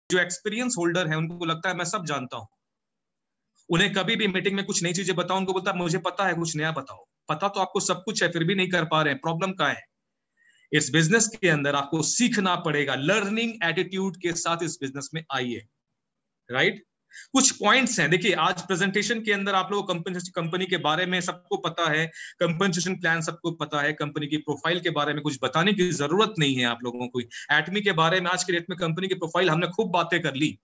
जो experience holder है उनको लगता है मैं सब जानता हूं, उन्हें कभी भी मीटिंग में कुछ नई चीजें बताओ, उनको बोलता है मुझे पता है, कुछ नया बताओ। पता तो आपको सब कुछ है, फिर भी नहीं कर पा रहे हैं, प्रॉब्लम कहाँ है? इस बिजनेस के अंदर आपको सीखना पड़ेगा, लर्निंग एटीट्यूड के साथ इस बिजनेस में आइए, राइट? कुछ पॉइंट्स हैं, देखिए आज प्रेजेंटेशन के अंदर आप लोगों को कंपनी के बारे में सबको पता है, कंपनसेशन प्लान सबको पता है, कंपनी की प्रोफाइल के बारे में कुछ बताने की जरूरत नहीं है आप लोगों को। एटमी के बारे में आज के डेट में कंपनी की प्रोफाइल हमने खूब बातें कर ली।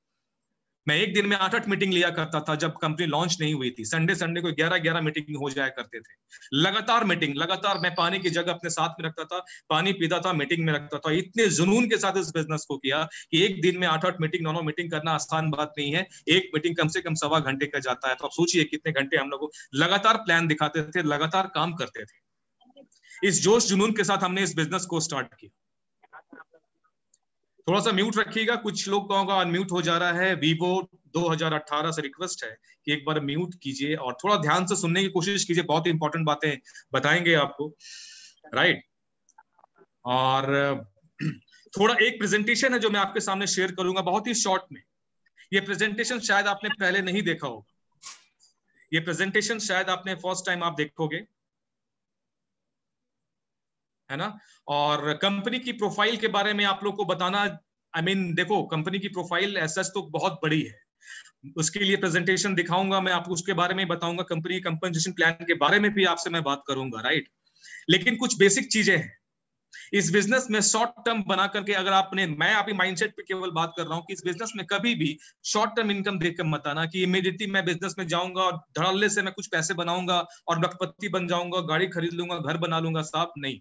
मैं एक दिन में 8-8 मीटिंग लिया करता था जब कंपनी लॉन्च नहीं हुई थी, संडे संडे को 11-11 मीटिंग हो जाया करते थे, लगातार मीटिंग, लगातार। मैं पानी की जगह अपने साथ में रखता था, पानी पीता था, मीटिंग में रखता था। इतने जुनून के साथ इस बिजनेस को किया कि एक दिन में 8-8 मीटिंग, 9 मीटिंग करना आसान बात नहीं है। एक मीटिंग कम से कम 1.25 घंटे का जाता है, तो आप सोचिए कितने घंटे हम लोग लगातार प्लान दिखाते थे, लगातार काम करते थे। इस जोश जुनून के साथ हमने इस बिजनेस को स्टार्ट किया। थोड़ा सा म्यूट रखिएगा, कुछ लोगों का अनम्यूट हो जा रहा है। वीवो 2018 से रिक्वेस्ट है कि एक बार म्यूट कीजिए और थोड़ा ध्यान से सुनने की कोशिश कीजिए, बहुत इंपॉर्टेंट बातें बताएंगे आपको, राइट? और थोड़ा एक प्रेजेंटेशन है जो मैं आपके सामने शेयर करूंगा बहुत ही शॉर्ट में। ये प्रेजेंटेशन शायद आपने पहले नहीं देखा होगा, ये प्रेजेंटेशन शायद आपने फर्स्ट टाइम आप देखोगे, है ना? और कंपनी की प्रोफाइल के बारे में आप लोग को बताना, देखो कंपनी की प्रोफाइल ऐसा तो बहुत बड़ी है, उसके लिए प्रेजेंटेशन दिखाऊंगा मैं आपको, उसके बारे में बताऊंगा, कंपनी कंपनसेशन प्लान के बारे में भी आपसे मैं बात करूंगा, राइट? लेकिन कुछ बेसिक चीजें हैं इस बिजनेस में शॉर्ट टर्म बना करके। अगर आपने, मैं आपकी माइंडसेट पे केवल बात कर रहा हूं कि इस बिजनेस में कभी भी शॉर्ट टर्म इनकम देखकर मत आना कि इमीडिएटली मैं बिजनेस में जाऊंगा और धड़ल्ले से मैं कुछ पैसे बनाऊंगा और लखपति बन जाऊंगा, गाड़ी खरीद लूंगा, घर बना लूंगा। साहब नहीं,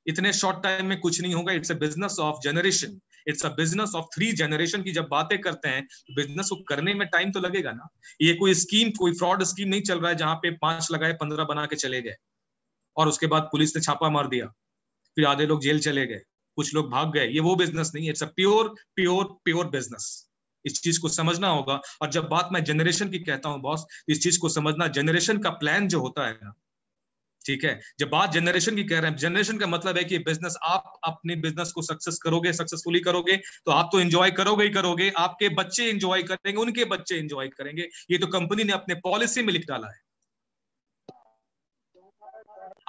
इतने शॉर्ट टाइम में कुछ नहीं होगा। It's a business of generation, it's a business of 3 generation की जब बातें करते हैं, बिजनेस को करने में टाइम तो लगेगा ना। ये कोई स्कीम, कोई फ्रॉड स्कीम नहीं चल रहा है जहां पे 5 लगाए 15 बना के चले गए और उसके बाद पुलिस ने छापा मार दिया, फिर आधे लोग जेल चले गए, कुछ लोग भाग गए। ये वो बिजनेस नहीं है, it's a pure pure pure business. इस चीज को समझना होगा। और जब बात मैं जनरेशन की कहता हूं बॉस, इस चीज को समझना, जनरेशन का प्लान जो होता है ना, ठीक है, जब बात जनरेशन की कह रहे हैं, जनरेशन का मतलब है कि बिजनेस, आप अपने बिजनेस को सक्सेस करोगे, सक्सेसफुली करोगे तो आप तो एंजॉय करोगे ही करोगे, आपके बच्चे एंजॉय करेंगे, उनके बच्चे एंजॉय करेंगे। ये तो कंपनी ने अपने पॉलिसी में लिख डाला है।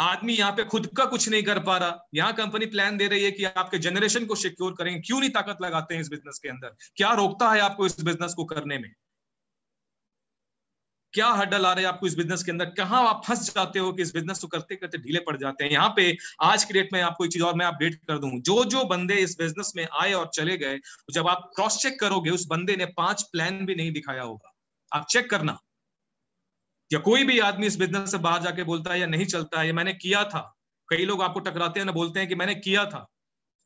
आदमी यहाँ पे खुद का कुछ नहीं कर पा रहा, यहाँ कंपनी प्लान दे रही है कि आपके जनरेशन को सिक्योर करेंगे। क्यों नहीं ताकत लगाते हैं इस बिजनेस के अंदर? क्या रोकता है आपको इस बिजनेस को करने में? क्या हर्डल आ रहे हैं आपको इस बिजनेस के अंदर? कहां आप फंस जाते हो कि इस बिजनेस को करते करते ढीले पड़ जाते हैं? यहाँ पे आज की डेट में आपको एक चीज और मैं अपडेट कर दूं, जो जो बंदे इस बिजनेस में आए और चले गए, जब आप क्रॉस चेक करोगे, उस बंदे ने 5 प्लान भी नहीं दिखाया होगा। आप चेक करना, या कोई भी आदमी इस बिजनेस से बाहर जाके बोलता है या नहीं चलता है, या मैंने किया था। कई लोग आपको टकराते हैं ना, बोलते हैं कि मैंने किया था।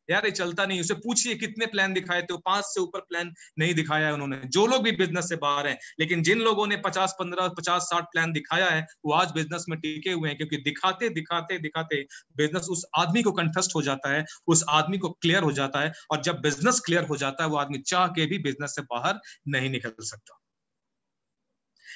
यार ये चलता नहीं, उसे पूछिए कितने प्लान दिखाए थे, 5 से ऊपर प्लान नहीं दिखाया है उन्होंने। जो लोग भी बिजनेस से बाहर हैं, लेकिन जिन लोगों ने 50-15, 50-60 प्लान दिखाया है, वो आज बिजनेस में टिके हुए हैं, क्योंकि दिखाते दिखाते दिखाते बिजनेस उस आदमी को कंट्रस्ट हो जाता है, उस आदमी को क्लियर हो जाता है। और जब बिजनेस क्लियर हो जाता है, वो आदमी चाह के भी बिजनेस से बाहर नहीं निकल सकता।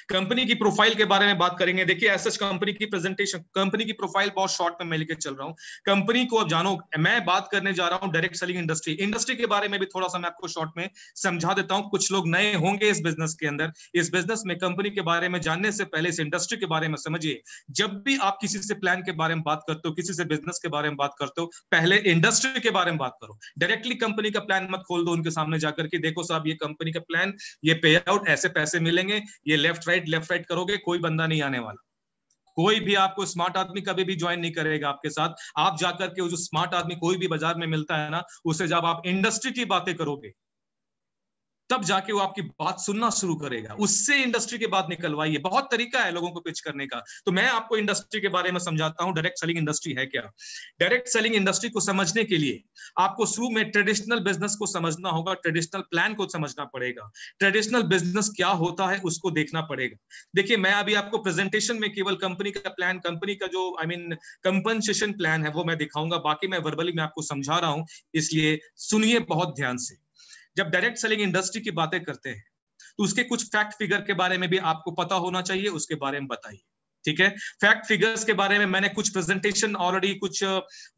कंपनी की प्रोफाइल के बारे में बात करेंगे। देखिए एसएच कंपनी की प्रेजेंटेशन, कंपनी की प्रोफाइल बहुत शॉर्ट में मैं लेके चल रहा हूं। कंपनी को अब जानो, मैं बात करने जा रहा हूं डायरेक्ट सेलिंग इंडस्ट्री। इंडस्ट्री के बारे में भी थोड़ा सा मैं आपको शॉर्ट में समझा देता हूं, कुछ लोग नए होंगे इस बिजनेस के अंदर। इस बिजनेस में कंपनी के बारे में जानने से पहले इस इंडस्ट्री के बारे में समझिए। जब भी आप किसी से प्लान के बारे में बात करते हो, किसी से बिजनेस के बारे में बात करते हो, पहले इंडस्ट्री के बारे में बात करो। डायरेक्टली कंपनी का प्लान मत खोल दो उनके सामने जाकर के, देखो साहब ये कंपनी का प्लान, ये पे आउट, ऐसे पैसे मिलेंगे, ये लेफ्ट राइट करोगे, कोई बंदा नहीं आने वाला। कोई भी आपको स्मार्ट आदमी कभी भी ज्वाइन नहीं करेगा आपके साथ। आप जाकर के, वो जो स्मार्ट आदमी कोई भी बाजार में मिलता है ना, उसे जब आप इंडस्ट्री की बातें करोगे, तब जाके वो आपकी बात सुनना शुरू करेगा। उससे इंडस्ट्री की बात निकलवाइए। बहुत तरीका है लोगों को पिच करने का। तो मैं आपको इंडस्ट्री के बारे में समझाता हूं, डायरेक्ट सेलिंग इंडस्ट्री है क्या। डायरेक्ट सेलिंग इंडस्ट्री को समझने के लिए आपको शुरू में ट्रेडिशनल बिजनेस को समझना होगा, ट्रेडिशनल प्लान को समझना पड़ेगा। ट्रेडिशनल बिजनेस क्या होता है उसको देखना पड़ेगा। देखिए मैं अभी आपको प्रेजेंटेशन में केवल कंपनी का प्लान, कंपनी का जो कंपनसेशन प्लान है वो मैं दिखाऊंगा, बाकी मैं वर्बली में आपको समझा रहा हूं, इसलिए सुनिए बहुत ध्यान से। जब डायरेक्ट सेलिंग इंडस्ट्री की बातें करते हैं, तो उसके कुछ फैक्ट फिगर के बारे में भी आपको पता होना चाहिए, उसके बारे में बताइए, ठीक है। फैक्ट फिगर्स के बारे में मैंने कुछ प्रेजेंटेशन ऑलरेडी, कुछ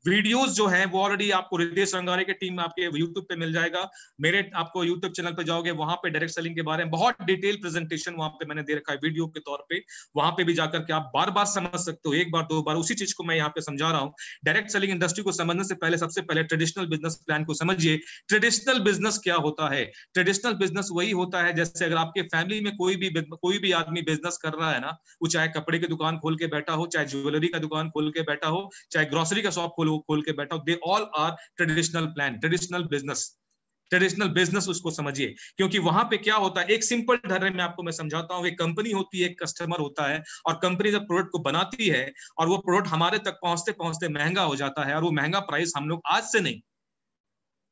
वीडियोस जो हैं वो ऑलरेडी आपको रितेश रंगारे की टीम में आपके यूट्यूब पे मिल जाएगा। मेरे आपको यूट्यूब चैनल पे जाओगे, वहां पे डायरेक्ट सेलिंग के बारे में बहुत डिटेल प्रेजेंटेशन वहां पे मैंने दे रखा है वीडियो के तौर पे। वहां पे भी जाकर के आप बार बार समझ सकते हो, एक बार दो बार। उसी चीज को मैं यहाँ पे समझा रहा हूँ। डायरेक्ट सेलिंग इंडस्ट्री को समझने से पहले सबसे पहले ट्रेडिशनल बिजनेस प्लान को समझिए। ट्रेडिशनल बिजनेस क्या होता है? ट्रेडिशनल बिजनेस वही होता है जैसे अगर आपके फैमिली में कोई भी आदमी बिजनेस कर रहा है ना, वो चाहे कपड़े की दुकान खोल के बैठा हो, चाहे ज्वेलरी का दुकान खोल के बैठा हो, चाहे ग्रोसरी का शॉप खोल के बैठा हो, they all are traditional plan, traditional business. Traditional business उसको समझिए, क्योंकि वहां पे क्या होता है, एक सिंपल ढर्रे में आपको मैं समझाता हूँ। एक कंपनी होती है, एक कस्टमर होता है, और कंपनी जब प्रोडक्ट को बनाती है और वो प्रोडक्ट हमारे तक पहुंचते पहुंचते महंगा हो जाता है, और वो महंगा प्राइस हम लोग आज से नहीं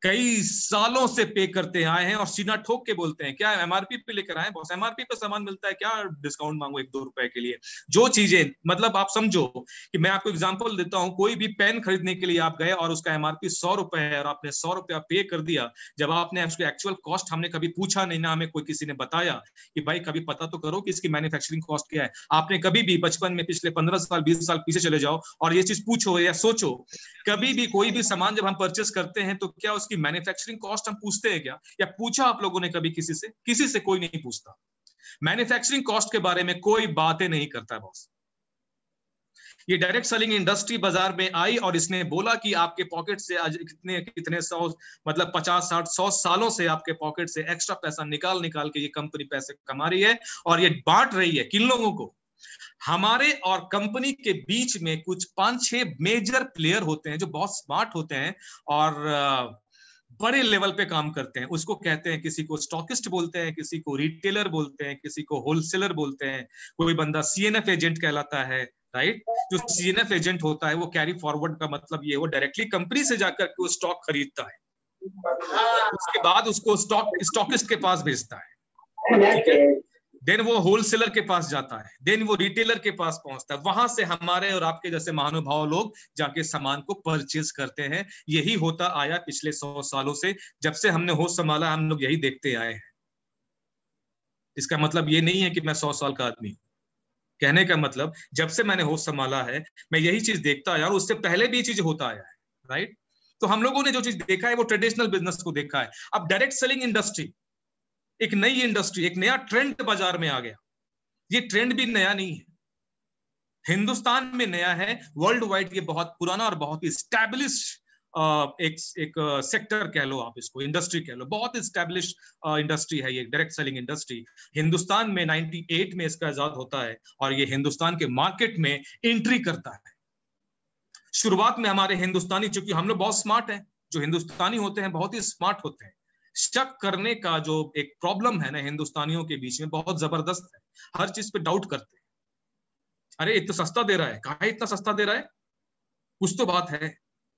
कई सालों से पे करते आए हैं, और सीना ठोक के बोलते हैं क्या एमआरपी पे लेकर आए बॉस, एमआरपी पे सामान मिलता है, क्या डिस्काउंट मांगो 1-2 रुपए के लिए। जो चीजें, मतलब आप समझो कि मैं आपको एग्जांपल देता हूं, कोई भी पेन खरीदने के लिए आप गए और उसका एमआरपी 100 रुपए है और आपने 100 रुपया पे कर दिया। जब आपने उसकी एक्चुअल कॉस्ट हमने कभी पूछा नहीं ना, हमें कोई किसी ने बताया कि भाई कभी पता तो करो कि इसकी मैन्युफैक्चरिंग कॉस्ट क्या है। आपने कभी भी बचपन में पिछले 15 साल 20 साल पीछे चले जाओ और ये चीज पूछो या सोचो, कभी भी कोई भी सामान जब हम परचेस करते हैं तो क्या उसकी मैन्युफैक्चरिंग कॉस्ट हम पूछते हैं क्या? या पूछा आप लोगों ने कभी किसी से? किसी से कोई नहीं पूछता। मैन्युफैक्चरिंग कॉस्ट के बारे में कोई बातें नहीं करता बॉस। ये डायरेक्ट सेलिंग इंडस्ट्री बाजार में आई और इसने बोला कि आपके पॉकेट से आज कितने कितने 100, मतलब 50 60 100 सालों से आपके पॉकेट से एक्स्ट्रा पैसा निकाल निकाल के ये कंपनी पैसे कमा रही है और ये बांट रही है किन लोगों को? हमारे और कंपनी के बीच में कुछ 5-6 मेजर प्लेयर होते हैं जो बहुत स्मार्ट होते हैं और बड़े लेवल पे काम करते हैं। उसको कहते हैं, किसी को स्टॉकिस्ट बोलते हैं, किसी को रिटेलर बोलते हैं, किसी को होलसेलर बोलते हैं, कोई बंदा सीएनएफ एजेंट कहलाता है, राइट। जो सीएनएफ एजेंट होता है वो कैरी फॉरवर्ड का मतलब ये, वो डायरेक्टली कंपनी से जाकर के वो स्टॉक खरीदता है, उसके बाद उसको स्टॉकिस्ट के पास भेजता है, ठीक है। देन वो होलसेलर के पास जाता है, देन वो रिटेलर के पास पहुंचता है, वहां से हमारे और आपके जैसे महानुभाव लोग जाके सामान को परचेज करते हैं। यही होता आया पिछले 100 सालों से, जब से हमने होश संभाला हम लोग यही देखते आए हैं। इसका मतलब ये नहीं है कि मैं 100 साल का आदमी हूं, कहने का मतलब जब से मैंने होश संभाला है मैं यही चीज देखता आया और उससे पहले भी ये चीज होता आया है, राइट। तो हम लोगों ने जो चीज देखा है वो ट्रेडिशनल बिजनेस को देखा है। अब डायरेक्ट सेलिंग इंडस्ट्री एक नई इंडस्ट्री, एक नया ट्रेंड बाजार में आ गया। ये ट्रेंड भी नया नहीं है, हिंदुस्तान में नया है, वर्ल्ड वाइड ये बहुत पुराना और बहुत ही स्टैब्लिश एक सेक्टर कह लो, आप इसको इंडस्ट्री कह लो, बहुत स्टैब्लिश इंडस्ट्री है ये डायरेक्ट सेलिंग इंडस्ट्री। हिंदुस्तान में 98 में इसका आजाद होता है और ये हिंदुस्तान के मार्केट में एंट्री करता है। शुरुआत में हमारे हिंदुस्तानी, चूंकि हम लोग बहुत स्मार्ट हैं, जो हिंदुस्तानी होते हैं बहुत ही स्मार्ट होते हैं, शक करने का जो एक प्रॉब्लम है ना हिंदुस्तानियों के बीच में बहुत जबरदस्त है, हर चीज पे डाउट करते हैं। अरे इतना सस्ता दे रहा है, कहा इतना सस्ता दे रहा है, कुछ तो बात है,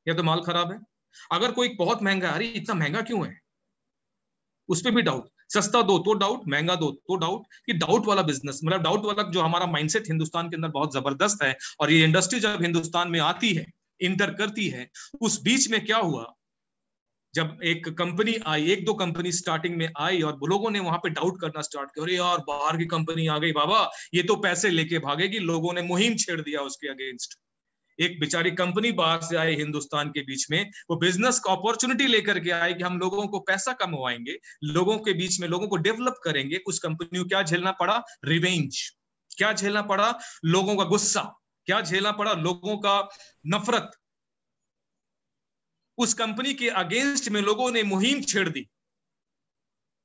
या तो माल खराब है। अगर कोई बहुत महंगा है, अरे इतना महंगा क्यों है, उस पर भी डाउट। सस्ता दो तो डाउट, महंगा दो तो डाउट। कि डाउट वाला बिजनेस, मतलब डाउट वाला जो हमारा माइंडसेट हिंदुस्तान के अंदर बहुत जबरदस्त है। और ये इंडस्ट्री जब हिंदुस्तान में आती है, इंटर करती है, उस बीच में क्या हुआ, जब एक कंपनी आई, 1-2 कंपनी स्टार्टिंग में आई और लोगों ने वहां पे डाउट करना स्टार्ट किया, अरे यार बाहर की कंपनी आ गई बाबा, ये तो पैसे लेके भागेगी। लोगों ने मुहिम छेड़ दिया उसके अगेंस्ट। एक बेचारी कंपनी बाहर से आई हिंदुस्तान के बीच में, वो बिजनेस का अपॉर्चुनिटी लेकर के आई कि हम लोगों को पैसा कमवाएंगे, लोगों के बीच में लोगों को डेवलप करेंगे। उस कंपनी को क्या झेलना पड़ा? रिवेंज। क्या झेलना पड़ा? लोगों का गुस्सा। क्या झेलना पड़ा? लोगों का नफरत। उस कंपनी के अगेंस्ट में लोगों ने मुहिम छेड़ दी,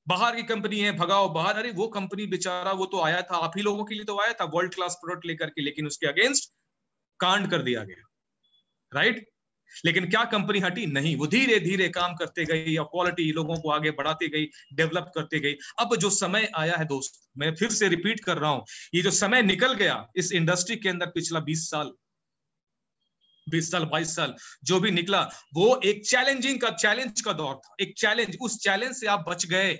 बाहर की कंपनी है भगाओ बाहर। अरे वो कंपनी बेचारा, वो तो आया था आप ही लोगों के लिए तो आया था वर्ल्ड क्लास प्रोडक्ट लेकर के, लेकिन उसके अगेंस्ट कांड कर दिया गया, राइट। लेकिन क्या कंपनी हटी? नहीं, वो धीरे धीरे काम करते गई और क्वालिटी लोगों को आगे बढ़ाती गई, डेवलप करते गई। अब जो समय आया है दोस्त, मैं फिर से रिपीट कर रहा हूं, ये जो समय निकल गया इस इंडस्ट्री के अंदर, पिछला 20 साल 22 साल जो भी निकला, वो एक चैलेंज का दौर था। एक चैलेंज, उस चैलेंज से आप बच गए।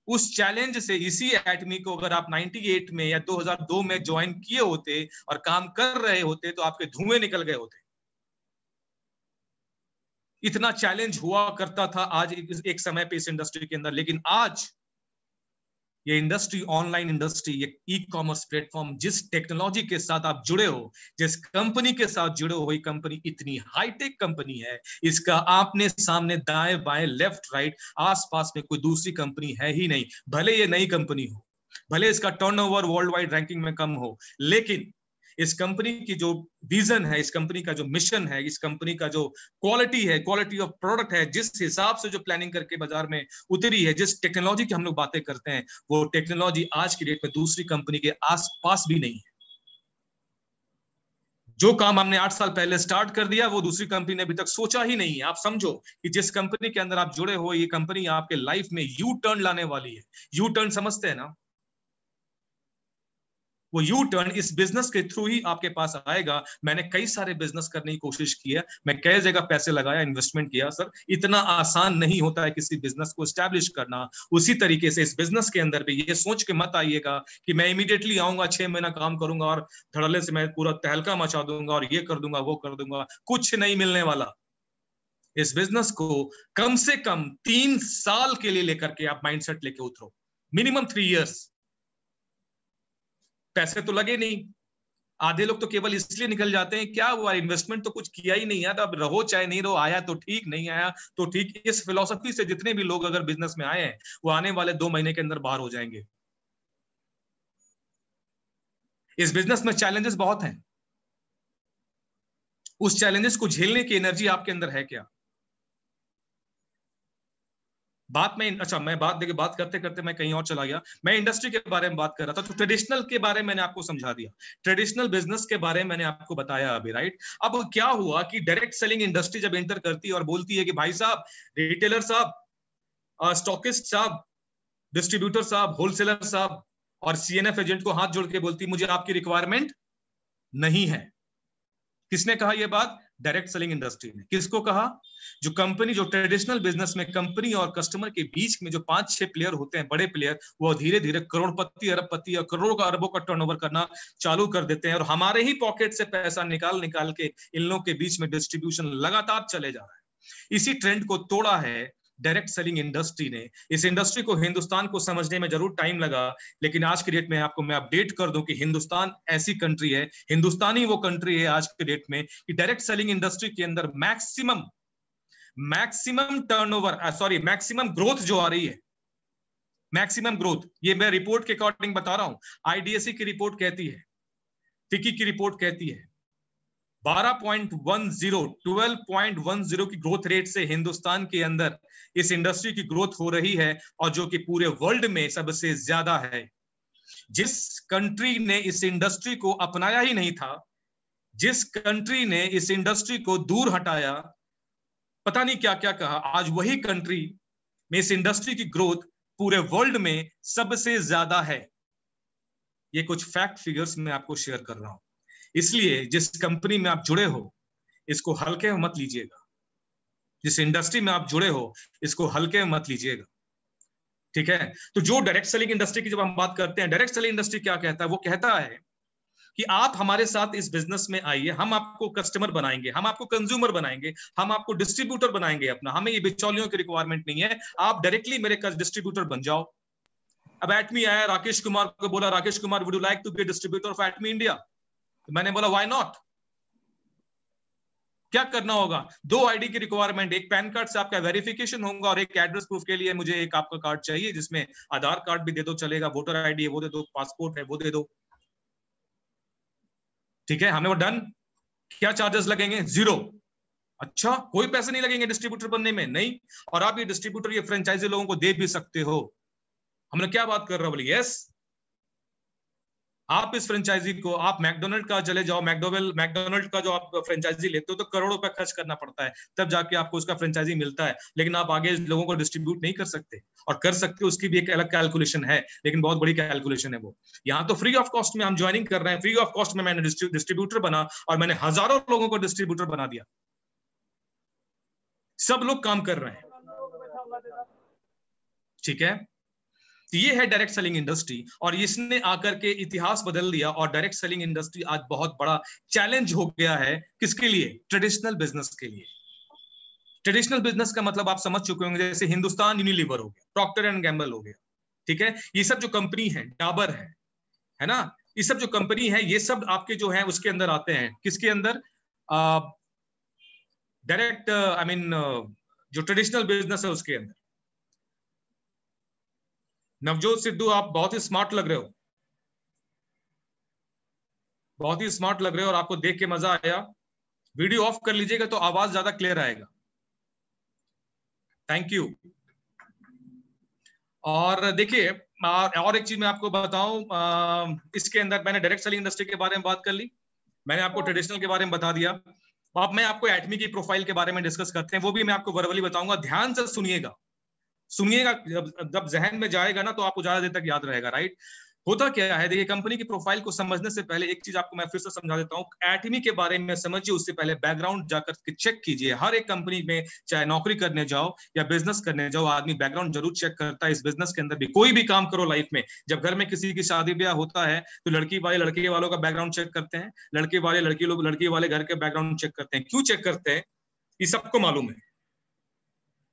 उस चैलेंज से, इसी एटमी को अगर आप 98 में या 2002 में ज्वाइन किए होते और काम कर रहे होते तो आपके धुएं निकल गए होते। इतना चैलेंज हुआ करता था आज एक समय पे इस इंडस्ट्री के अंदर। लेकिन आज ये इंडस्ट्री, ऑनलाइन इंडस्ट्री, ये ई कॉमर्स प्लेटफॉर्म, जिस टेक्नोलॉजी के साथ आप जुड़े हो, जिस कंपनी के साथ जुड़े हो, वही कंपनी इतनी हाईटेक कंपनी है, इसका आपने सामने दाएं बाएं लेफ्ट राइट आसपास में कोई दूसरी कंपनी है ही नहीं। भले ये नई कंपनी हो, भले इसका टर्नओवर वर्ल्ड वाइड रैंकिंग में कम हो, लेकिन इस कंपनी की जो विजन है, इस कंपनी का जो मिशन है, इस कंपनी का जो क्वालिटी है, क्वालिटी ऑफ प्रोडक्ट है, जिस हिसाब से जो प्लानिंग करके बाजार में उतरी है, जिस टेक्नोलॉजी की हम लोग बातें करते हैं, वो टेक्नोलॉजी आज की डेट में दूसरी कंपनी के आसपास भी नहीं है। जो काम हमने 8 साल पहले स्टार्ट कर दिया, वो दूसरी कंपनी ने अभी तक सोचा ही नहीं है। आप समझो कि जिस कंपनी के अंदर आप जुड़े हो, ये कंपनी आपके लाइफ में यू टर्न लाने वाली है। यू टर्न समझते हैं ना? वो यू टर्न इस बिजनेस के थ्रू ही आपके पास आएगा। मैंने कई सारे बिजनेस करने की कोशिश की है, मैं कई जगह पैसे लगाया, इन्वेस्टमेंट किया। सर, इतना आसान नहीं होता है किसी बिजनेस को एस्टैब्लिश करना। उसी तरीके से इस बिजनेस के अंदर भी ये सोच के मत आइएगा कि मैं इमीडिएटली आऊंगा, 6 महीना काम करूंगा और धड़ल्ले से मैं पूरा तहलका मचा दूंगा और ये कर दूंगा, वो कर दूंगा। कुछ नहीं मिलने वाला। इस बिजनेस को कम से कम 3 साल के लिए लेकर के आप माइंडसेट लेके उतरो, मिनिमम 3 इयर्स। पैसे तो लगे नहीं। आधे लोग तो केवल इसलिए निकल जाते हैं, क्या हुआ, इन्वेस्टमेंट तो कुछ किया ही नहीं यार, अब रहो चाहे नहीं रहो, आया तो ठीक, नहीं आया तो ठीक। इस फिलॉसफी से जितने भी लोग अगर बिजनेस में आए हैं, वो आने वाले 2 महीने के अंदर बाहर हो जाएंगे। इस बिजनेस में चैलेंजेस बहुत हैं। उस चैलेंजेस को झेलने की एनर्जी आपके अंदर है क्या? मैं बात करते करते मैं कहीं और चला गया। मैं इंडस्ट्री के बारे में बात कर रहा था, तो ट्रेडिशनल के बारे में मैंने आपको समझा दिया, ट्रेडिशनल बिजनेस के बारे में मैंने आपको बताया अभी, राइट? अब क्या हुआ कि डायरेक्ट सेलिंग इंडस्ट्री जब एंटर करती है और बोलती है कि भाई साहब, रिटेलर साहब, स्टॉकिस्ट साहब, डिस्ट्रीब्यूटर साहब, होलसेलर साहब, और सीएनएफ एजेंट को हाथ जोड़ के बोलती, मुझे आपकी रिक्वायरमेंट नहीं है। किसने कहा यह बात? डायरेक्ट सेलिंग इंडस्ट्री ने। किसको कहा? जो कंपनी, जो ट्रेडिशनल बिजनेस में कंपनी और कस्टमर के बीच में जो 5-6 प्लेयर होते हैं, बड़े प्लेयर, वो धीरे धीरे करोड़पति, अरबपति और करोड़ों का, अरबों का टर्नओवर करना चालू कर देते हैं, और हमारे ही पॉकेट से पैसा निकाल निकाल के इन लोगों के बीच में डिस्ट्रीब्यूशन लगातार चले जा रहा है। इसी ट्रेंड को तोड़ा है डायरेक्ट सेलिंग इंडस्ट्री ने। इस इंडस्ट्री को, हिंदुस्तान को समझने में जरूर टाइम लगा, लेकिन आज की डेट में आपको मैं अपडेट कर दूं कि हिंदुस्तान ऐसी कंट्री है, हिंदुस्तान ही वो कंट्री है आज की डेट में कि डायरेक्ट सेलिंग इंडस्ट्री के अंदर मैक्सिमम टर्नओवर, मैक्सिमम ग्रोथ जो आ रही है, मैक्सिमम ग्रोथ, ये मैं रिपोर्ट के अकॉर्डिंग बता रहा हूं। आईडीएससी की रिपोर्ट कहती है, फिकी की रिपोर्ट कहती है, 12.10 की ग्रोथ रेट से हिंदुस्तान के अंदर इस इंडस्ट्री की ग्रोथ हो रही है, और जो कि पूरे वर्ल्ड में सबसे ज्यादा है। जिस कंट्री ने इस इंडस्ट्री को अपनाया ही नहीं था, जिस कंट्री ने इस इंडस्ट्री को दूर हटाया, पता नहीं क्या क्या कहा, आज वही कंट्री में इस इंडस्ट्री की ग्रोथ पूरे वर्ल्ड में सबसे ज्यादा है। ये कुछ फैक्ट फिगर्स मैं आपको शेयर कर रहा हूं। इसलिए जिस कंपनी में आप जुड़े हो, इसको हल्के में मत लीजिएगा। जिस इंडस्ट्री में आप जुड़े हो, इसको हल्के में मत लीजिएगा, ठीक है? तो जो डायरेक्ट सेलिंग इंडस्ट्री की जब हम बात करते हैं, डायरेक्ट सेलिंग इंडस्ट्री क्या कहता है? वो कहता है कि आप हमारे साथ इस बिजनेस में आइए, हम आपको कस्टमर बनाएंगे, हम आपको कंज्यूमर बनाएंगे, हम आपको डिस्ट्रीब्यूटर बनाएंगे अपना। हमें ये बिचौलियों की रिक्वायरमेंट नहीं है, आप डायरेक्टली मेरे डिस्ट्रीब्यूटर बन जाओ। अब एटमी आया, राकेश कुमार को बोला, Rakesh Kumar, would you like to be distributor of Atomy India? तो मैंने बोला, व्हाई नॉट। क्या करना होगा? 2 आईडी की रिक्वायरमेंट, एक पैन कार्ड से आपका वेरिफिकेशन होगा, और एक एड्रेस प्रूफ के लिए मुझे एक आपका कार्ड चाहिए, जिसमें आधार कार्ड भी दे दो चलेगा, वोटर आईडी है वो दे दो, पासपोर्ट है वो दे दो, ठीक है? हमें वो डन। क्या चार्जेस लगेंगे? 0। अच्छा, कोई पैसे नहीं लगेंगे डिस्ट्रीब्यूटर बनने में? नहीं। और आप ये डिस्ट्रीब्यूटर, ये फ्रेंचाइजी लोगों को दे भी सकते हो। हमने क्या बात कर रहा हूं? बोले यस। आप इस फ्रेंचाइजी को, आप मैकडोनल्ड का चले जाओ, मैकडोनल्ड का जो आप फ्रेंचाइजी लेते हो तो करोड़ों रुपए खर्च करना पड़ता है, तब जाके आपको उसका फ्रेंचाइजी मिलता है। लेकिन आप आगे लोगों को डिस्ट्रीब्यूट नहीं कर सकते, और कर सकते हो उसकी भी एक अलग कैलकुलेशन है, लेकिन बहुत बड़ी कैलकुलेशन है वो। यहाँ तो फ्री ऑफ कॉस्ट में हम ज्वाइनिंग कर रहे हैं, फ्री ऑफ कॉस्ट में मैंने डिस्ट्रीब्यूटर बना, और मैंने हजारों लोगों को डिस्ट्रीब्यूटर बना दिया। सब लोग काम कर रहे हैं, ठीक है? तो ये है डायरेक्ट सेलिंग इंडस्ट्री, और इसने आकर के इतिहास बदल दिया। और डायरेक्ट सेलिंग इंडस्ट्री आज बहुत बड़ा चैलेंज हो गया है। किसके लिए? ट्रेडिशनल बिजनेस के लिए। ट्रेडिशनल बिजनेस का मतलब आप समझ चुके होंगे, जैसे हिंदुस्तान यूनिलीवर हो गया, प्रॉक्टर एंड गैम्बल हो गया, ठीक है, ये सब जो कंपनी है, डाबर है ना, ये सब जो कंपनी है, ये सब आपके जो है उसके अंदर आते हैं। किसके अंदर? डायरेक्ट आई मीन जो ट्रेडिशनल बिजनेस है उसके अंदर। नवजोत सिद्धू, आप बहुत ही स्मार्ट लग रहे हो, बहुत ही स्मार्ट लग रहे हो और आपको देख के मजा आया। वीडियो ऑफ कर लीजिएगा तो आवाज ज्यादा क्लियर आएगा। Thank you. और देखिए, और एक चीज मैं आपको बताऊं, इसके अंदर मैंने डायरेक्ट सेलिंग इंडस्ट्री के बारे में बात कर ली, मैंने आपको ट्रेडिशनल के बारे में बता दिया। अब मैं आपको एटमी की प्रोफाइल के बारे में डिस्कस करते हैं, वो भी मैं आपको वर्बली बताऊंगा, ध्यान से सुनिएगा, सुनिएगा, जब जहन में जाएगा ना तो आपको ज्यादा देर तक याद रहेगा, राइट। होता क्या है, देखिए कंपनी की प्रोफाइल को समझने से पहले एक चीज आपको मैं फिर से समझा देता हूं। एटमी के बारे में समझिए, उससे पहले बैकग्राउंड जाकर के चेक कीजिए। हर एक कंपनी में चाहे नौकरी करने जाओ या बिजनेस करने जाओ, आदमी बैकग्राउंड जरूर चेक करता है। इस बिजनेस के अंदर भी कोई भी काम करो लाइफ में, जब घर में किसी की शादी ब्याह होता है तो लड़की वाले लड़के वालों का बैकग्राउंड चेक करते हैं, लड़के वाले लड़की वाले घर के बैकग्राउंड चेक करते हैं। क्यों चेक करते हैं, ये सबको मालूम है।